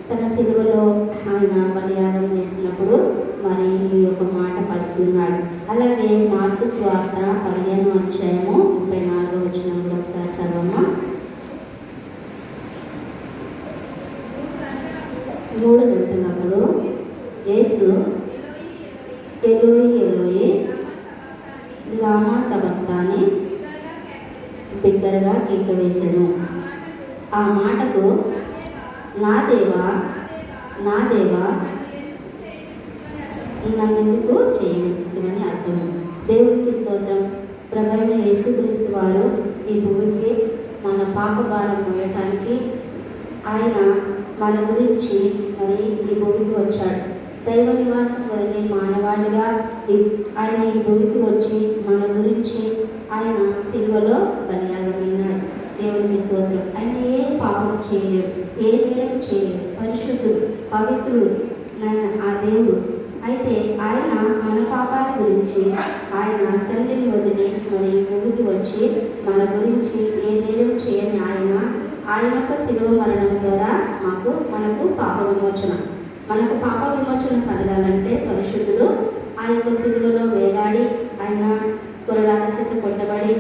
తన సిలువలో ఆయన బలియాగం చేసినప్పుడు మరి ఈ యొక్క మాట పలికి ఉన్నాడు. అలాగే మార్కు సువార్త 15వ అధ్యాయము 34వ వచనంలో ఒకసారి చదవమ్మా. 3 గంటలప్పుడు యేసు ఎలోయి లామా సబక్తాని బిగ్గరగా కేక వేసెను. ఆ మాటకు నా దేవా నన్నెందుకు చేయవచ్చునని అర్థం. దేవునికి స్తోత్రం. ప్రభువైన యేసుక్రీస్తు వారు ఈ భూమికి మన పాప భారం మోయటానికి ఆయన మన గురించి మరి ఈ భూమికి వచ్చాడు. దైవ నివాసం కలిగే మానవాడిగా ఆయన ఈ భూమికి వచ్చి మన గురించి ఆయన సిలువలో బలియాగమైనాడు. దేవునికి స్తోత్రం. ఆయన ఏ పాపం చేయలేడు, ఏ నేరం చేయలేడు, పరిశుద్ధుడు, పవిత్రుడు ఆ దేవుడు. అయితే ఆయన మన పాపాల గురించి ఆయన తండ్రిని వదిలి మరి భూమికి వచ్చి మన గురించి ఏ నేరం చేయని ఆయన యొక్క శిలువ మరణం ద్వారా మనకు పాప విమోచన. మనకు పాప విమోచన కలగాలంటే పరిశుద్ధుడు ఆ యొక్క శిలువలో వేలాడి ఆయన కొరడాల చేత కొట్టబడి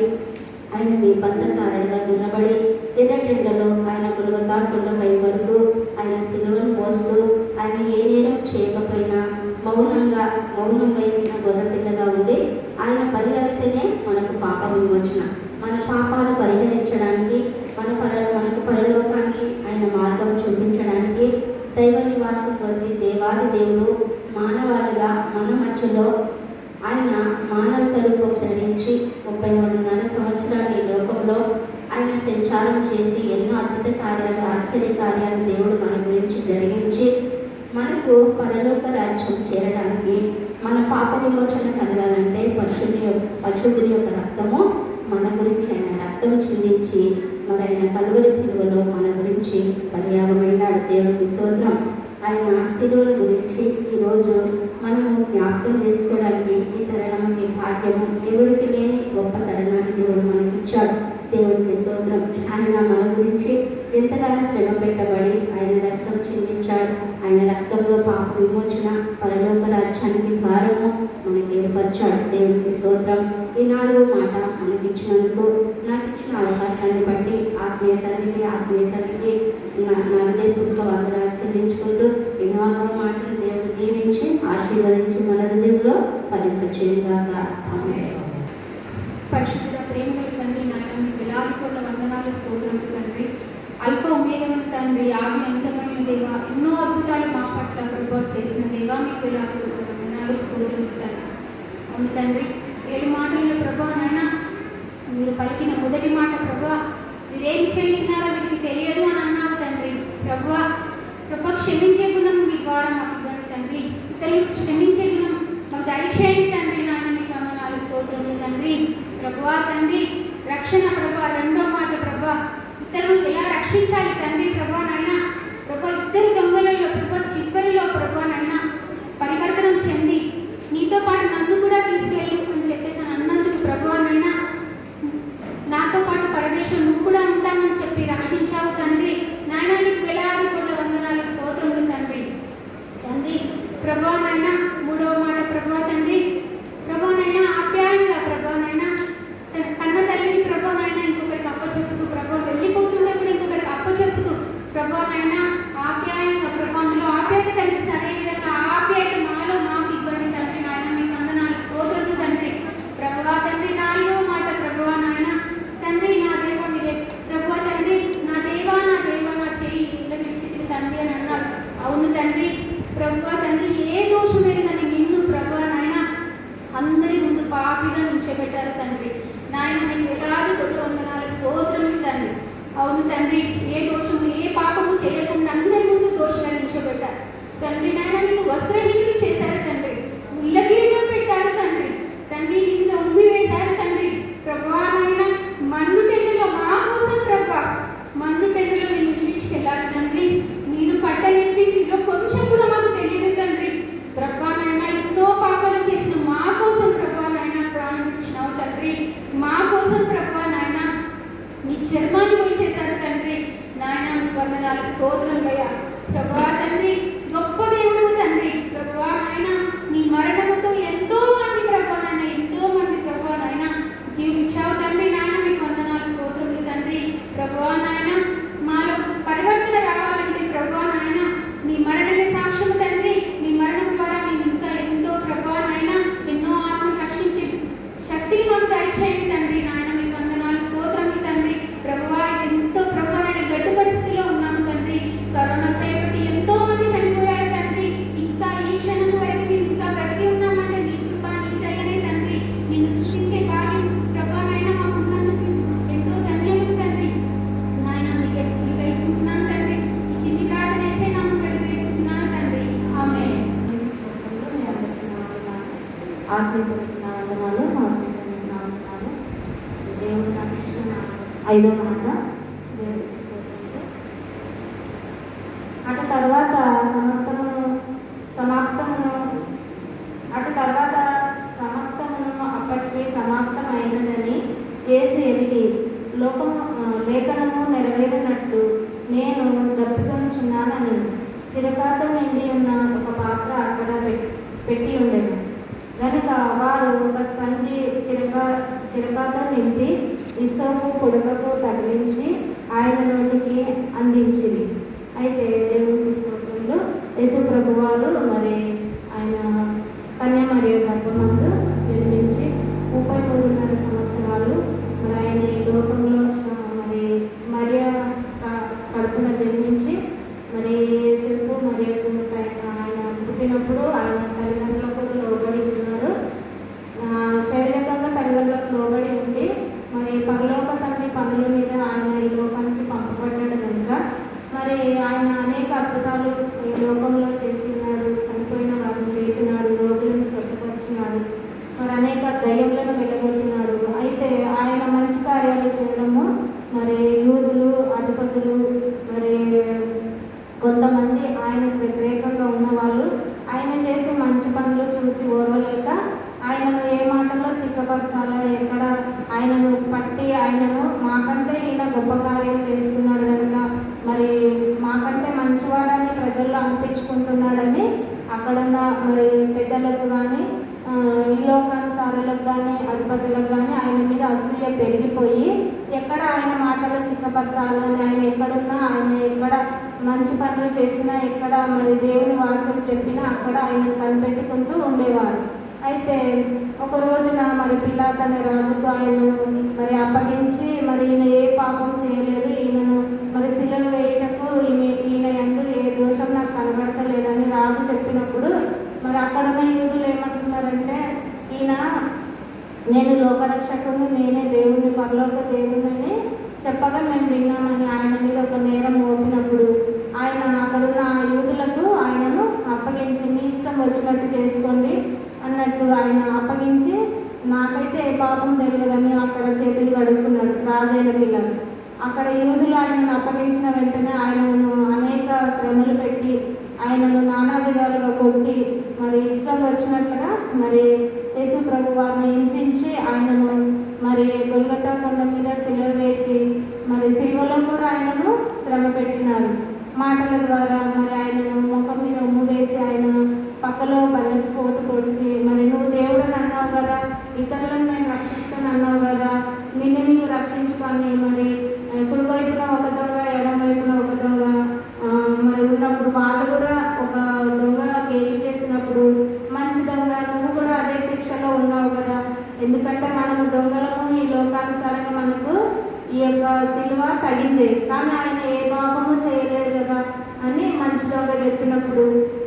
ఆయనవి పంటసారడిగా దున్నబడి ఎర్రటెండలో ఆయన గొల్గొతా కొండపై వరకు ఆయన సిలువను మోస్తూ ఆయన ఏ నేరం చేయకపోయినా మౌనం వహించిన గొర్రెపిల్లగా ఉండి ఆయన బలి మనకు పాప విమోచన, మన పాపాలు పరిహరించడానికి మనకు పరలోకానికి ఆయన మార్గం చూపించడానికి దైవ నివాసం పొంది దేవాది దేవుడు మానవాళిగా మన మధ్యలో ఆయన మానవ స్వరూపం ధరించి 33.5 సంవత్సరాలు ఈ లోకంలో ఆయన సంచారం చేసి ఎన్నో అద్భుత కార్యాలు ఆశ్చర్య కార్యాలు దేవుడు మన గురించి జరిగించి మనకు పరలోక రాజ్యం చేరడానికి మన పాప విమోచన కలగాలంటే పరిశుద్ధుని యొక్క రక్తము మన గురించి ఆయన రక్తం చిందించి మరి ఆయన కలువరి సిలువలో మన గురించి బలియాగమైనాడు. దేవునికి స్తోత్రం. ఆయన సిలువల గురించి ఈరోజు మనము జ్ఞాపకం చేసుకోవడానికి ఈ తరుణము, ఈ భాగ్యము ఎవరికి లేని గొప్ప తరుణాన్ని దేవుడు మనకి ఇచ్చాడు. దేవునికి స్తోత్రం. ఆయన మన గురించి ఎంతగానో శ్రమ పెట్టబడి ఆయన రక్తం చిందించాడు. ఆయన రక్తంలో పాప విమోచన, పరలోక రాజ్యానికి ద్వారము మనకి ఏర్పరిచాడు. దేవునికి స్తోత్రం. ఈ 4వ మాట మనకి ఇచ్చినందుకు, నాకు ఇచ్చిన అవకాశాన్ని బట్టి ఆత్మీయ తల్లికి నా హృదయపూర్వక వందనాలు చెల్లించుకుంటూ ఈ 4వ మాటను దేవుడు దీవించి ఆశీర్వదించి మన హృదయంలో ఫలింపచేయుగాక. ఆమేన్. పరిశుద్ధ ప్రేమల తండ్రి, నాయన మీ వేలాది కోట్ల వందనాలు స్తోత్రములు తండ్రి. అల్ఫా ఒమేగాను తండ్రి, ఆది అంతమైన దేవ, ఎన్నో అద్భుతాలు మా పట్ల ప్రభావం చేసిన దేవ, మీకు వేలాది కోట్ల వందనాలు స్తోత్రములు తండ్రి. అవును తండ్రి, 7 మాటల్లో ప్రభావం నాయన మీరు పలికిన మొదటి మాట ప్రభా, మీరేం చేయించినారో మీకు తెలియదు అని అన్నావు తండ్రి. ప్రభా క్షమించే గుణం మీ ద్వారా మాకు ఇవ్వండి తండ్రి. ఇతరులకు క్షమించే గుణం మాకు దయచేయండి తండ్రి. నాయన మీకు వందనాలు స్తోత్రములు తండ్రి. ప్రభువా తండ్రి, రక్షణ ప్రభా, 2వ మాట ప్రభా, ఇతరులను ఎలా రక్షించాలి తండ్రి. ప్రభా నాయన ప్రభా, ఇద్దరు దొంగలలో ప్రభా చివరిలో ప్రభా నాయన పరివర్తనం చెంది నీతో పాటు నన్ను కూడా తీసుకెళ్ళు అని చెప్పేసి అన్నందుకు ప్రభా నాయన నాతో పాటు పరదేశంలో నువ్వు కూడా ఉంటామని చెప్పి రక్షించావు తండ్రి. నాయన నీకు వేలాది కోట్ల వందనాలు స్తోత్రములు తండ్రి. తండ్రి ప్రభా నాయన 3వ మాట ప్రభా తండ్రి, ప్రభా నాయన ఆప్యాయంగా ప్రభా నాయన కన్న తల్లిని ప్రభా నాయన ఇంకొకరికి అప్పచెప్పుతూ ప్రభా వెళ్ళిపోతుండే కూడా ఇంకొకరికి అప్పచెప్పుతూ ప్రభా నాయన ఆప్యాయంగా ప్రభా అందులో ఆప్యాయత కలిగిస్తే అదే విధంగా ఆప్యాయత మాలో మాకు ఇవ్వండి తండ్రి. నాయన మీకు వందనాలు స్తోత్రములు తండ్రి. ప్రభా తండ్రి 4వ మాట ప్రభా నాయన తండ్రి, నా దేవ మీరే ప్రభా తండ్రి, నా దేవ నా చేయి ఇళ్ళ విడిచితివి తండ్రి అని అన్నారు. అవును తండ్రి. ప్రభా తండ్రి, ఏ దోషమైన కానీ నిన్ను ప్రభా నాయన అందరి ముందు పాపిగా నుంచోబెట్టారు తండ్రి. నాయన మీకు వేలాది కోట్ల వందనాలు స్తోత్రములు తండ్రి. అవును తండ్రి, ఏ దోషము ఏ పాపము చేయకుండా అందరి ముందు దోషంగా నిల్చోబెట్టారు తండ్రి. నాయన నిన్ను వస్త్రహీనుడు చేశారు తండ్రి, ముళ్ళ కిరీటం పెట్టారు తండ్రి. తండ్రి నీ మీద ఉమ్మి వేశారు తండ్రి. ప్రభా నాయన మన్ను టెన్నులో మా కోసం ప్రభా మన్ను టెన్నులో నిన్ను విడిచికెళ్ళాలి తండ్రి. మీరు పడ్డ నెప్పిలో కొంచెం కూడా మాకు తెలియదు తండ్రి. ప్రభా నాయన ఎన్నో పాపాలు చేసిన మా కోసం ప్రభా నాయన ప్రాణం ఇచ్చినావు తండ్రి. మా కోసం ప్రభా నాయన నీ చర్మాన్ని చేశారు తండ్రి. నాయన మీకు వందనాలు స్తోత్రములయ్యా. ప్రభా తండ్రి, గొప్ప దేవుడు తండ్రి. ప్రభా నాయన నీ మరణముతో ఎంతో మంది ప్రభా నాయన జీవించావు తండ్రి. నాయన మీకు వందనాలు స్తోత్రములు తండ్రి. ప్రభా నాయన మాలో పరివర్తన రావాలంటే ప్రభా నాయన నీ మరణమే సాక్ష్యము తండ్రి. నీ మరణం ద్వారా మేము ఇంకా ఎంతో ప్రభా నాయన ఎన్నో ఆత్మను రక్షించే శక్తిని మాకు దయచేయండి తండ్రి. నాయన మీకు వందనాలు స్తోత్రములు తండ్రి. ప్రభువా ఎంతో ప్రభా నాయన గడ్డు పరిస్థితిలో ఉన్నాము తండ్రి. కరోనా చేయబట్టి ఎంతో మంది చనిపోయారు తండ్రి. ఇంకా ఈ క్షణం వరకు మేము ఇంకా బ్రతికి ఉన్నామంటే నీ కృప నీ దయనే తండ్రి. నిన్ను సృష్టించే భాగ్యం ప్రభా నాయన మాకు ఉన్నందుకు ఎంతో ధన్యములు తండ్రి. నాయన మీకే స్తుతులు తెలుపుకుంటున్నాను తండ్రి. ఈ చిన్ని ప్రార్థన వేసే నామములో వేడుకుంటున్నాను తండ్రి. ఆమేన్. దేవుడు నాకు ఇచ్చిన 5వ మాట దేవుడికి స్తోత్రములు. అటు తర్వాత సమస్తమును అప్పటికి సమాప్తమైనదని యేసు ఎరిగి లేఖనము నెరవేరినట్లు నేను దప్పికొనుచున్నానని చిరకాతో నిండి ఉన్న ఒక పాత్ర అక్కడ పెట్టి ఉండెను. కనుక వారు ఒక స్పంజి చిరకాతో నింపి ఇసోపు పుడకకు తగిలించి ఆయన నోటికి అందించింది. అయితే దేవునికి స్తోత్రములు. యేసు ప్రభువారు మరి ఆయన కన్య మరియ గర్భమందు జన్మించి 33.5 సంవత్సరాలు మరి ఆయన ఈ లోకంలో మరి మరియ కడుపున జన్మించి మరి యేసుకు మరియకు ఆయన పుట్టినప్పుడు ఆయన తల్లిదండ్రులకు లోబడి ఉన్నాడు. శారీరకంగా తల్లిదండ్రులకు లోబడి ఉండి మరి పరలోక తండ్రి పనుల మీద ఆయన ఈ లోకానికి పంపబడ్డాడు కనుక మరి ఆయన అనేక అద్భుతాలు ఈ లోకంలో చేసి ఉన్నాడు. చనిపోయిన వారిని లేపినాడు, రోగులను స్వస్థపరిచినాడు, మరి అనేక దయ్యములను వెలగొట్టినాడు. అయితే ఆయన మంచి కార్యాలు చేయడము మరి యూదులు అధిపతులు మరి కొంతమంది ఆయనకు వ్యతిరేకంగా ఉన్నవాళ్ళు ఆయన చేసే మంచి పనులు చూసి ఓర్వలేక ఆయనను ఏ మాటల్లో చిక్కపరచాలా, ఎక్కడ ఆయనను పట్టి ఆయనను మాకంటే ఈయన గొప్ప కార్యం చేస్తున్నాడు కనుక మరి మాకంటే మంచివాడని ప్రజల్లో అనిపించుకుంటున్నాడని అక్కడున్న మరి పెద్దలకు కానీ ఈ లోకానుసారులకు కానీ అధిపతులకు కానీ ఆయన మీద అసూయ పెరిగిపోయి ఎక్కడ ఆయన మాటలు చిక్కపరచాలని ఆయన ఎక్కడున్నా ఆయన ఎక్కడ మంచి పనులు చేసినా ఎక్కడ మరి దేవుని వార్తలు చెప్పినా అక్కడ ఆయన కనిపెట్టుకుంటూ ఉండేవారు. అయితే ఒక రోజున మరి పిలాతు అనే రాజుకు ఆయనను మరి అప్పగించి మరి ఈయన ఏ పాపం చేయలేదు, ఈయనను మరి శిలువ వేయటకు ఈయన యందు ఏ దోషం నాకు కనబడతలేదని రాజు చెప్పినప్పుడు మరి అక్కడున్న యూదులు ఏమంటున్నారంటే ఈయన నేను లోకరక్షకుని, నేనే దేవుణ్ణి, పరలోక దేవుణ్ణి చెప్పగా మేము విన్నామని ఆయన మీద ఒక నేరం మోపినప్పుడు ఆయన అక్కడున్న యూదులకు ఆయనను అప్పగించి మీ ఇష్టం వచ్చినట్టు చేసుకోండి అన్నట్టు ఆయన అప్పగించి నాకైతే ఏ పాపం తెలియదని అక్కడ చేతులు కడుక్కున్నాడు రాజైన పిల్లలు. అక్కడ యూదులు ఆయనను అప్పగించిన వెంటనే ఆయనను అనేక శ్రమలు పెట్టి ఆయనను నానా విధాలుగా కొట్టి మరి ఇష్టం వచ్చినట్లుగా మరి యేసు ప్రభు వారిని హింసించి ఆయనను మరి గొల్గొతా కొండ మీద సిలువ వేసి మరి సిలువలో కూడా ఆయనను శ్రమ పెట్టినారు. మాటల ద్వారా మరి ఆయనను ముఖం మీద ఉమ్ము వేసి ఆయన పక్కలో బలం పోటు పొడిచి మరి నువ్వు దేవుడని అన్నావు కదా, ఇతరులను నేను రక్షిస్తాను అన్నావు కదా, నిన్ను నీవు రక్షించుకొని మరి కుడి వైపున ఒక దొంగ ఎడం వైపున ఒక దొంగ మరి ఉన్నప్పుడు వాళ్ళు కూడా ఒక దొంగ గేలి చేసినప్పుడు మంచి దొంగ నువ్వు కూడా అదే శిక్షలో ఉన్నావు కదా, ఎందుకంటే మనము దొంగలము ఈ లోకానుసారంగా మనకు ఈ యొక్క సిలువ తగిందే కానీ ఆయన ఏ పాపము చేయలేడు కదా అని మంచి దొంగ చెప్పినప్పుడు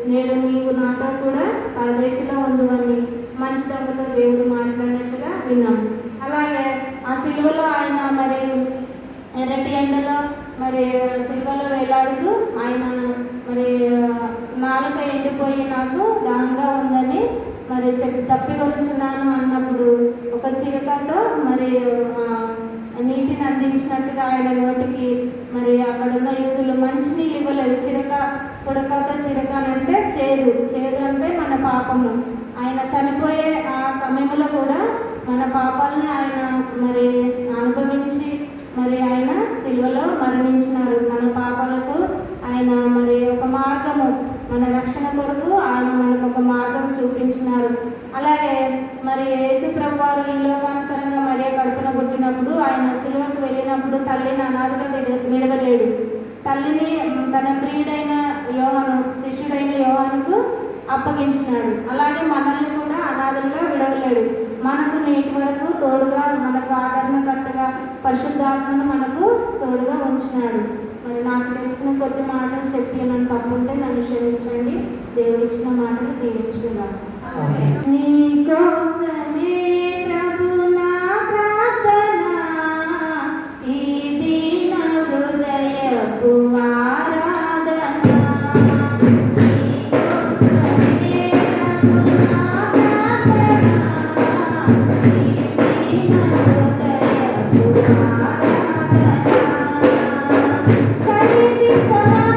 నేడు నీవు నాతో కూడా పరదేశంలో ఉందని మంచి దొంగతో దేవుడు మాట్లాడినట్టుగా విన్నాం. అలాగే ఆ సిలువలో ఆయన మరి ఎర్రటి ఎండలో మరి సిలువలో వేలాడుతూ ఆయన మరి నాలుక ఎండిపోయి నాకు దాహంగా ఉందని మరి తప్పికొలుచున్నాను అన్నప్పుడు ఒక చిరకతో మరి నీటిని అందించినట్టుగా ఆయన నోటికి మరి అక్కడున్న యూదులు మంచినీళ్ళు ఇవ్వలేదు. చిరక పుడకతో చిరక అంటే చేదు అంటే మన పాపము. ఆయన చనిపోయే ఆ సమయంలో కూడా మన పాపాలని ఆయన మరి అనుభవించి మరి ఆయన సిలువలో మరణించినారు. మన పాపాలకు ఆయన మరి ఒక మార్గము మన రక్షణ కొరకు ఆయన మనకు ఒక మార్గం చూపించినారు. అలాగే మరి యేసు ప్రభు వారు ఈ లోకానుసారంగా మరియ కడుపున పుట్టినప్పుడు ఆయన సిలువకు వెళ్ళినప్పుడు తల్లిని అనాథగా విడవలేడు. తల్లిని తన ప్రియుడైన యోహాను శిష్యుడైన యోహానుకు అప్పగించినాడు. అలాగే మనల్ని కూడా అనాథలుగా విడవలేడు. మనకు నేటి వరకు తోడుగా మనకు ఆదరణకర్తగా పరిశుద్ధాత్మను మనకు తోడుగా ఉంచినాడు. మరి నాకు తెలిసిన కొద్ది మాటలు చెప్పి నన్ను తప్పుంటే నన్ను క్షమించండి. దేవుడు ఇచ్చిన మాటలు దీవించుకున్నాను. నీకోసమే ప్రభు నా ప్రార్థన, ఈ దీన హృదయపు ఆరాధన. నీకోసమే ప్రభు నా ప్రార్థన, ఈ దీన హృదయపు ఆరాధన. కనిపించవా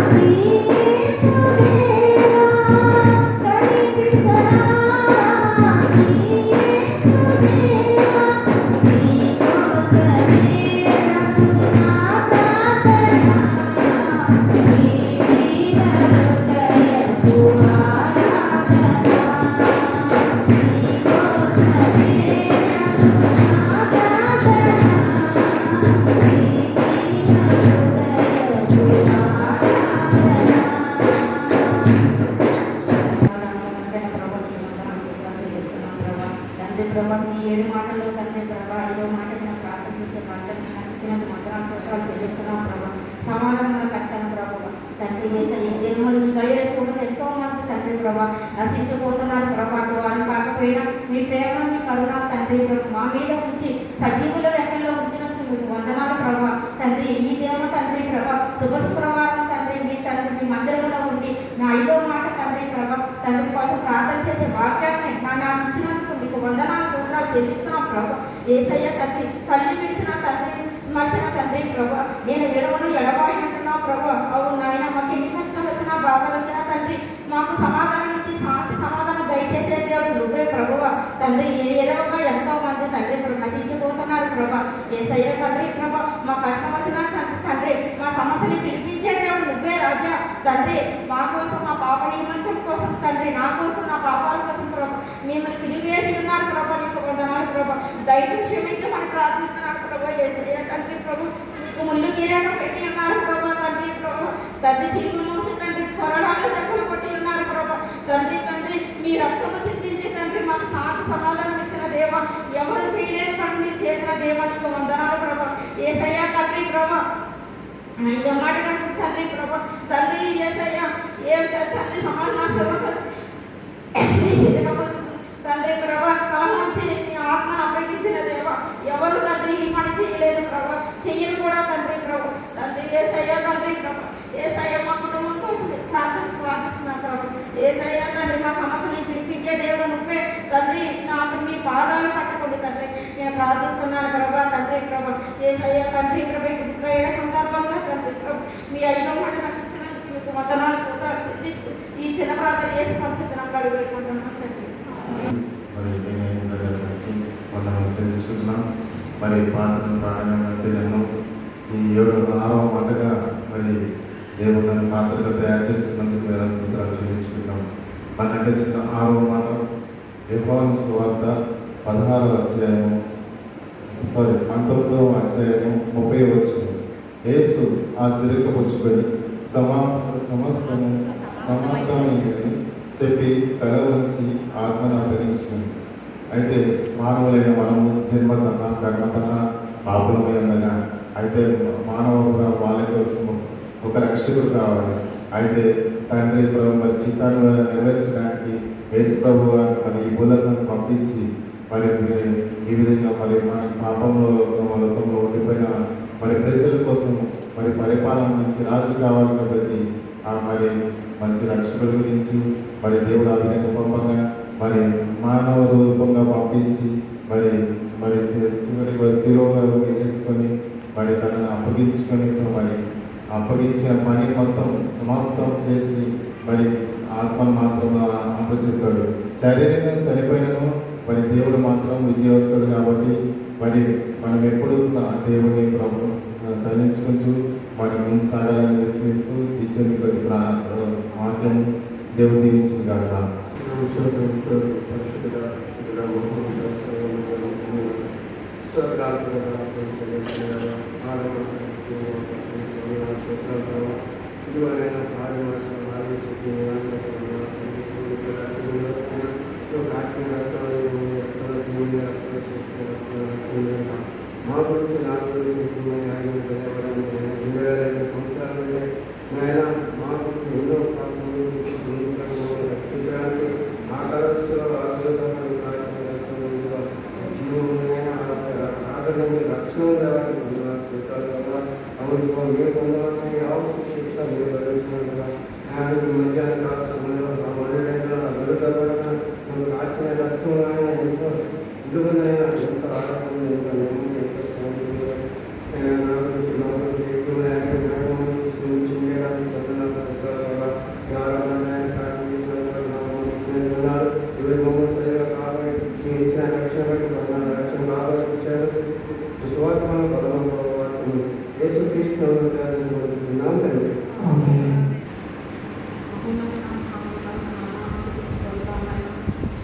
శ్రీ యేసుదేవా, కనిపించవా తండ్రి ప్రభా ఈ 7 మాటల్లో తండ్రి ప్రభా 5వ మాట నేను ప్రార్థన చేసే ఇచ్చినందుకు మంత్రాలు సూత్రాలు చెల్లిస్తున్నాం ప్రభా. సమాధానంగా కట్టాను ప్రభా. తండ్రి ఏ జన్మలు మీ గడియలు చూడగా ఎంతో మంది తండ్రి ప్రభా నశించిపోతున్నారు ప్రభా. అటు వారు కాకపోయినా మీ ప్రేమ మీ కరుణ తండ్రి ప్రభు మా మీద ఉంచి సజీవుల రెక్కల్లో ఉంచినందుకు మీకు వందనాలు ప్రభా. తండ్రి ఈ దినము తండ్రి ప్రభా శుభ శుక్రవారం తండ్రి మీ మందిరంలో ఉండి నా 5వ మాట తండ్రి ప్రభా తండ్రి కోసం ప్రార్థన చేసే వాక్యాన్ని నాకు ఇచ్చినందుకు మీకు వందనాలు సూత్రాలు చెల్లిస్తున్నాం ప్రభా. యేసయ్య తండ్రి తల్లి విడిచిన తండ్రి మరిచిన తండ్రి ప్రభా నేను ఎడవను ఎడబాయినట్టున్నా ప్రభా. అవును నాయన మాకు ఎన్ని కష్టాలు వచ్చినా బాధలు వచ్చినా తండ్రి మాకు సమాధానం ఇచ్చి శాంతి సమాధానం దయచేసే దేవుడు నువ్వే ప్రభువా. తండ్రి ఎరవగా ఎంతో మంది తండ్రి నశించిపోతున్నారు ప్రభా. యేసయ్య తండ్రి ప్రభా మా కష్టం వచ్చినా తండ్రి మా సమస్యలు విడిపించే దేవుడు నువ్వే రాజా. తండ్రి మా కోసం మా పాప నియమంతం కోసం తండ్రి నా కోసం నా పాపాల కోసం ప్రభా మిమ్మల్ని సిలివేసి ఉన్నారు ప్రభా. నీకు వందనాలు ప్రభా. దయతో క్షమించమని ప్రార్థిస్తున్నాను ప్రభా. యేసయ్య తండ్రి ప్రభు నీకు ముళ్ళు కిరీటం పెట్టి ఉన్నారు ప్రభా. తండ్రి ప్రభా తండ్రి సిలువ మూసి తండ్రి కొరడాలు దెబ్బలు కొట్టి ఉన్నారు ప్రభా. తండ్రి తండ్రి మీ రక్తము చింతించి తండ్రి మాకు శాంతి సమాధానం ఇచ్చిన దేవా ఎవరు చేయలేని పని మీరు చేసిన దేవా నీకు వందనాలు ప్రభా. యేసయ్య తండ్రి ప్రభా 5వ మాట తండ్రి ప్రభా తండ్రి యేసయ్య ఏం తండ్రి సమాధానం తండ్రి ప్రభా తల నుంచి నీ ఆత్మను అప్పగించిన దేవా ఎవరు తండ్రి ఈ పని చేయలేదు ప్రభా. చెయ్యను కూడా తండ్రి ప్రభు. తండ్రి యేసయ్య తండ్రి ప్రభా యేసయ్య మా కుటుంబం కోసం ప్రార్థిస్తున్నాను ప్రభు. యేసయ్య తండ్రి మా సమస్యలు విడిపించే దేవుడు నువ్వే తండ్రి నాకు నీ పాదాలు పట్టుకోండి తండ్రి నేను ప్రార్థిస్తున్నాను ప్రభా. తండ్రి ప్రభా యేసయ్య తండ్రి ప్రభు ప్రేరణ సందర్భంగా తండ్రి ప్రభు మీ 5వ మాట నాకు ఇచ్చినందుకు మీకు వందనాలు చెల్లిస్తూ ఈ చిన్న ప్రార్థన చేసి పరిస్థితులను అడుగు పెట్టుకుంటున్నాను తండ్రి. మరి పాత్రను ప్రారంభం ఈ 6వ మాటగా మరి దేవుడు నన్ను పాత్రగా తయారు చేస్తున్నందుకు వేల సూత్రాలు చెల్లించుకుంటాం. మనకు తెలిసిన 6వ మాట యోహాను సువార్త 19వ అధ్యాయము 30వ వచనం. యేసు ఆ చిరుక పుచ్చుకొని సమాప్తమైందని చెప్పి తల వంచి ఆత్మను అప్పగించింది. అయితే మానవులైన మనము జన్మతన కర్మతన పాపులమై ఉండగా అయితే మానవ వాళ్ళ కోసం ఒక రక్షకుడు కావాలి. అయితే తండ్రి ప్రభు మరి చిత్తాన్ని నెరవేర్చడానికి యేసు ప్రభు మరి ఈ భూలోకాన్ని పంపించి మరి ఈ విధంగా మరి మన పాపంలో లోకంలో ఉండిపోయిన మరి ప్రజల కోసం మరి పరిపాలన నుంచి రాజు కావాలి కాబట్టి మరి మంచి రక్షకుడి గురించి మరి దేవుడు ఆ విధంగా పంపంగా మరి మానవ రూపంగా పంపించి మరి మరి చివరికి శిలువ వేసుకొని మరి తనను అప్పగించుకొని మరి అప్పగించిన పని మొత్తం సమాప్తం చేసి మరి ఆత్మను మాత్రం అప్పచెప్పాడు. శరీరంగా చనిపోయినను మరి దేవుడు మాత్రం విజయవస్తుడు కాబట్టి మరి మనం ఎప్పుడు దేవుడిని ధరించుకుంటూ మరి ముందు సాగాలని విశ్వసిస్తూ ఇచ్చిన ప్రతి వాక్యం దేవుడు దీవించింది కాక. మా గురించి నా గురించి మా గురించి ఎన్నో రక్షించడానికి ఆ కళలో ఆదరణ రక్షణ మీరు పొందాలని యావత్తు శిక్ష మీరు భరించినట్టుగా ఆయనకు మధ్యాహ్న కాల సమయంలో అభివృద్ధి కాచిన రక్తం ఎంతో విలువైన ఎంత ఆరోగ్యం ఎంత నెమ్మది ఎంత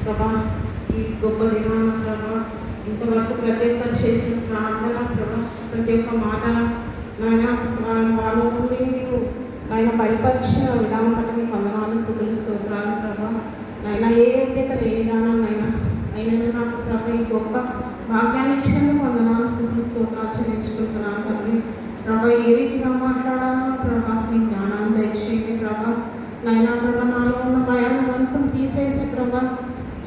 ప్రభా ఈ గొప్ప దినాన ప్రభా ఇంతవరకు ప్రతి ఒక్కరు చేసిన ప్రార్థన ప్రభా ప్రతి ఒక్క మాట నాయన వాళ్ళు మీరు ఆయన బయలుపరిచిన విధానం పట్ల మీకు వందనాలు స్తుతులు స్తోత్రాలు ప్రభా. నాయన ఏ యోగ్యత లేని విధానం అయినా నాకు ప్రభా భాగ్యాన్ని ఇచ్చినందుకు వందనాలు స్తోత్రాలు చెల్లించుకుంటున్నాను తండ్రి. ప్రభా ఏ రీతిగా మాట్లాడాలో ప్రభా మీ జ్ఞానాన్ని దయచేయండి ప్రభా. నైనా ప్రభా నాలో ఉన్న భయాన్ని వణుకుని తీసేసి ప్రభా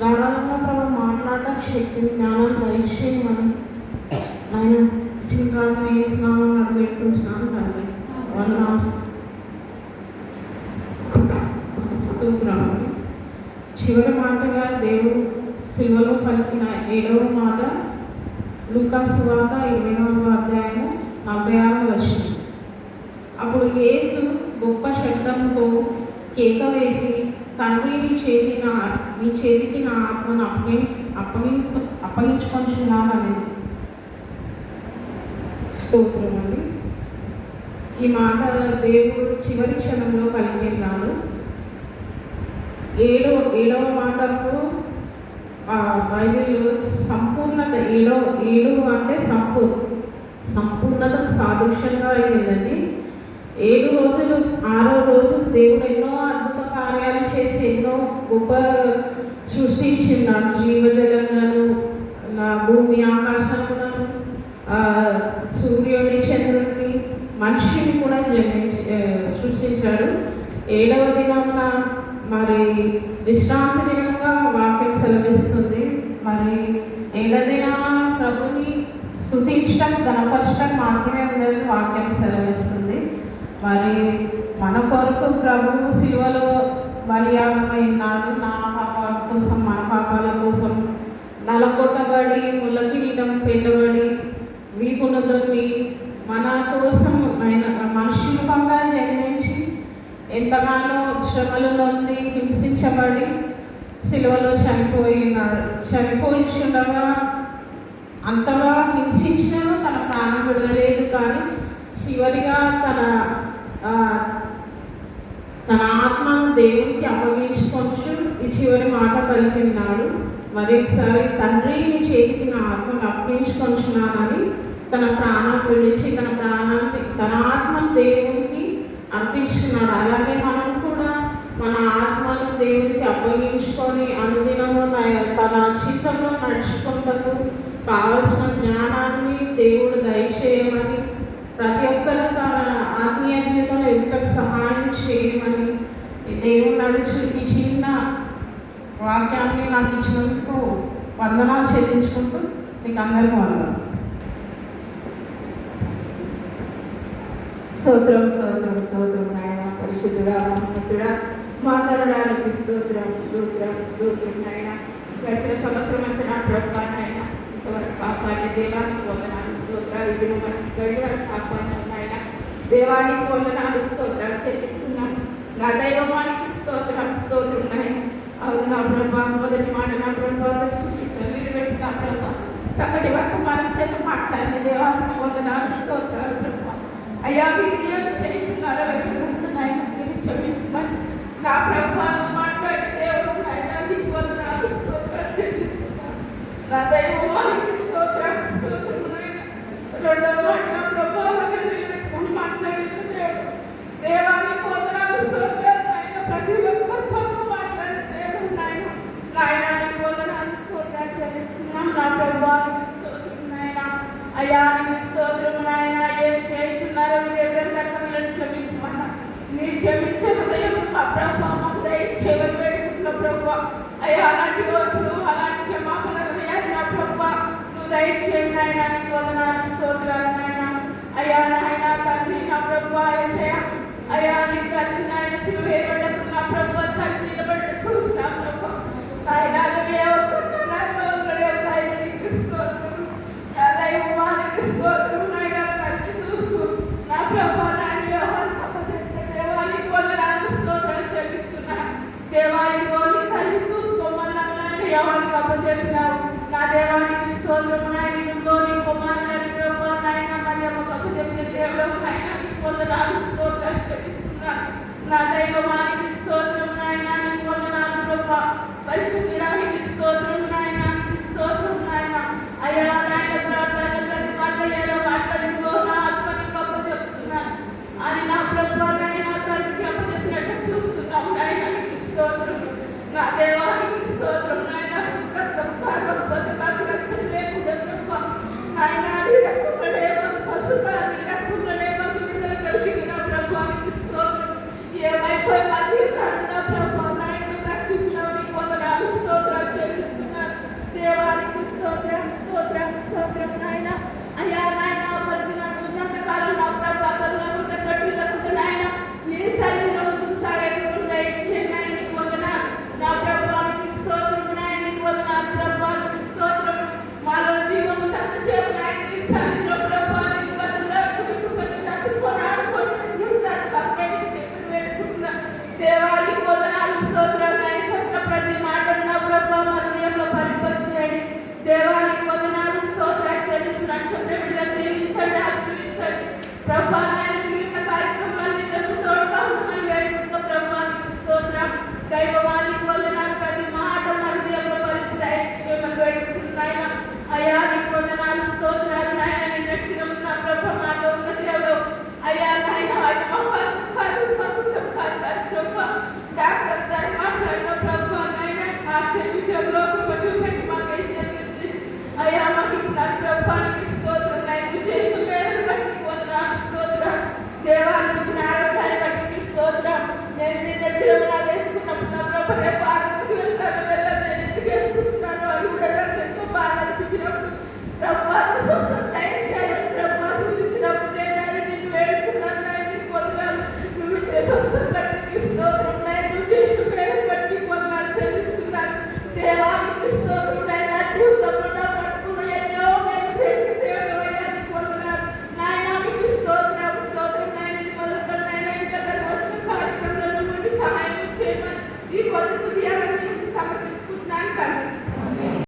ధారాళంగా ప్రభా మాట్లాడటం శక్తిని జ్ఞానాన్ని దయచేయమని ఆయన ఇచ్చిన కాలం వేసినామని అడుగుతున్నాను తండ్రి. వందనాలు స్తోత్రాలు. చివరి మాటగా దేవుడు సిలువలో పలికిన 7వ మాట లూకాసు సువార్త 24వ అధ్యాయము 46వ వచనం. అప్పుడు యేసు గొప్ప శబ్దంతో కేక వేసి, తండ్రి నీ చేతికి నా ఆత్మను అప్పగించుకొంచున్నానని. స్తోత్రం అండి. ఈ మాట దేవుడు చివరి క్షణంలో పలికినాడు. ఏడవ మాటకు బైబిల్లో సంపూర్ణత ఏడు అంటే సంపూర్ణత సాదృశ్యంగా అయిందండి. 7 రోజులు 6వ రోజు దేవుడు ఎన్నో అద్భుత కార్యాలు చేసి ఎన్నో గొప్ప సృష్టించినాడు. జీవజలంగాను, నా భూమి ఆకాశములను, సూర్యుని చంద్రుడిని, మనిషిని కూడా సృష్టించాడు. 7వ దినంన మరి విశ్రాంతి దినంగా వాక్యం సెలవిస్తుంది. మరి 7వ దినాన ప్రభుని స్తుతించడం గణపరచడం మాత్రమే ఉందని వాక్యం సెలవిస్తుంది. మరి మన కొరకు ప్రభువు సిలువలో బలియాగమైనాడు. నా పాపాల కోసం, మన పాపాల కోసం నలగొట్టబడి, ముళ్ళ కిరీటం పెట్టబడి, వీపును దొన్ని మన కోసం ఆయన మనిషి రూపంగా జన్మించి ఎంతగానో శ్రమలు నొంది హింసించబడి సిలువలో చనిపోయించుండగా అంతగా హింసించినా తన ప్రాణం విడవలేదు. కానీ చివరిగా తన ఆత్మను దేవునికి అప్పగించుకొంచు ఈ చివరి మాట పలికినాడు. మరి ఒకసారి తండ్రి నీ చేతికి నా ఆత్మను అప్పగించుకొంచున్నానని తన ప్రాణం విడిచి తన ఆత్మను దేవునికి అర్పించుకున్నాడు. అలాగే మనం కూడా మన ఆత్మను దేవునికి అప్పగించుకొని అనుదినము తన చిత్తంలో నడుచుకుంటూ కావలసిన జ్ఞానాన్ని దేవుడు దయచేయమని, ప్రతి ఒక్కరూ తన ఆత్మీయ జీవితంలో ఎంత సహాయం చేయమని దేవుడు నడుచు ఈ చిన్న వాక్యాన్ని నాకు ఇచ్చినందుకు వందనాలు చెల్లించుకుంటూ మీకు అందరికీ వందనాలు. స్తోత్రం స్తోత్రం స్తోత్రం నాయన. పరిశుద్ధుడా, మహోన్నతుడా, మా కరుణానికి స్తోత్రం స్తోత్రం స్తోత్రం నాయన. గడిచిన సంవత్సరం అంతా నా ప్రభువా నాయన ఇంతవరకు కాపాడిన దేవానికి వందనాలు స్తోత్రాలు. ఇది మనకి గడి వరకు కాపాడిన నాయన దేవానికి వందనాలు స్తోత్రాలు చెల్లిస్తున్నాను. నా దైవమానికి స్తోత్రం స్తోత్రం నాయన. అవును నా ప్రభా, మొదటి మాట నా ప్రభా నిలబెట్టి నా ప్రభా సగటి వర్తమానం చేత మాట్లాడిన దేవానికి వందనాలు స్తోత్రాలు ప్రభా. అయ్యా మీరు ఏం చేయించున్నారో వెలుగుతున్నాయి, మీరు క్షమించమని నా ప్రభావం మాట్లాడి దేవుడు నాయన నీకు వందనాలు స్తోత్రాలు చెల్లిస్తున్నాను. నా దైవానికి స్తోత్రం స్తోత్రం నాయన. రెండవ మాట నా ప్రభావం నిలబెట్టుకుని మాట్లాడిన దేవుడు దేవానికి వందనాలు స్తోత్రాలు నాయన. ప్రతి ఒక్కరితో మాట్లాడిన దేవుడు నాయన నీకు వందనాలు స్తోత్రాలు చెల్లిస్తున్నాం. నా ప్రభావానికి స్తోత్రం నాయన. అయ్యా నీకు స్తోత్రం నాయన. ఏం చేస్తున్నారో మీరు ఎవరికన్నా వీళ్ళని క్షమించమన్నా నీ క్షమించే హృదయం ఆ ప్రభావం దయచేయమని వేడుకుంటున్న ప్రభా. అయ్యా అలాంటి ఓర్పులు అలాంటి క్షమాపణ హృదయాన్ని నా ప్రభా నువ్వు దయచేయండి నాయన. నీకు వందనాలు స్తోత్రాలు నాయన. అయ్యా నాయన తండ్రి నా ప్రభా యేసయ్యా అయ్యా నీ తల్లి నాయన సిలువ వేయబడ్డప్పుడు నా ప్రభా తల్లి నిలబడి చూసినా ప్రభా నాయన నీకు స్తోత్రం. నా దైవానికి స్తోత్రం నాయన. తల్లి చూస్తూ నా ప్రభా నాయన దేవానికి వందనాలు స్తోత్రాలు చెల్లిస్తున్నాను. దేవానికి నీ తల్లి చూసుకోమన్నాను నాయన. దేవానికి అప్పచెప్పినావు నా దేవానికి స్తోత్రం నాయన. ఇదిగో నీ కుమారుని ప్రభా నాయన మరి అమ్మకు అప్పచెప్పిన దేవుడు నాయన నీకు వందనాలు స్తోత్రాలు చెల్లిస్తున్నాను. నా దైవానికి స్తోత్రం నాయన. నీకు వందనాలు ప్రభా. పరిశుద్ధుడానికి స్తోత్రం నాయన. నీకు స్తోత్రం నాయన. అయ్యా నాయన ప్రార్థన ప్రతి మాట ఏదో మాట్లాడుకో నా ఆత్మనికి అప్పచెప్తున్నాను అని నా ప్రభా నాయన తల్లికి అప్పచెప్పినట్టు చూస్తున్నాం నాయన. నీకు స్తోత్రం నా దేవానికి స్తోత్రం నాయన. ప్రతి రక్షణ లేకుండా ఇస్తున్నాను ప్రభానికి స్తోత్రం. నేను చేసిన మేలు బట్టి వందనాలు స్తోత్రం. దేవాన్ని ఇచ్చిన ఆరోగ్యాన్ని బట్టి స్తోత్రం. నేను నీ దగ్గర వేసుకున్నప్పుడు నా ప్రభు రేపు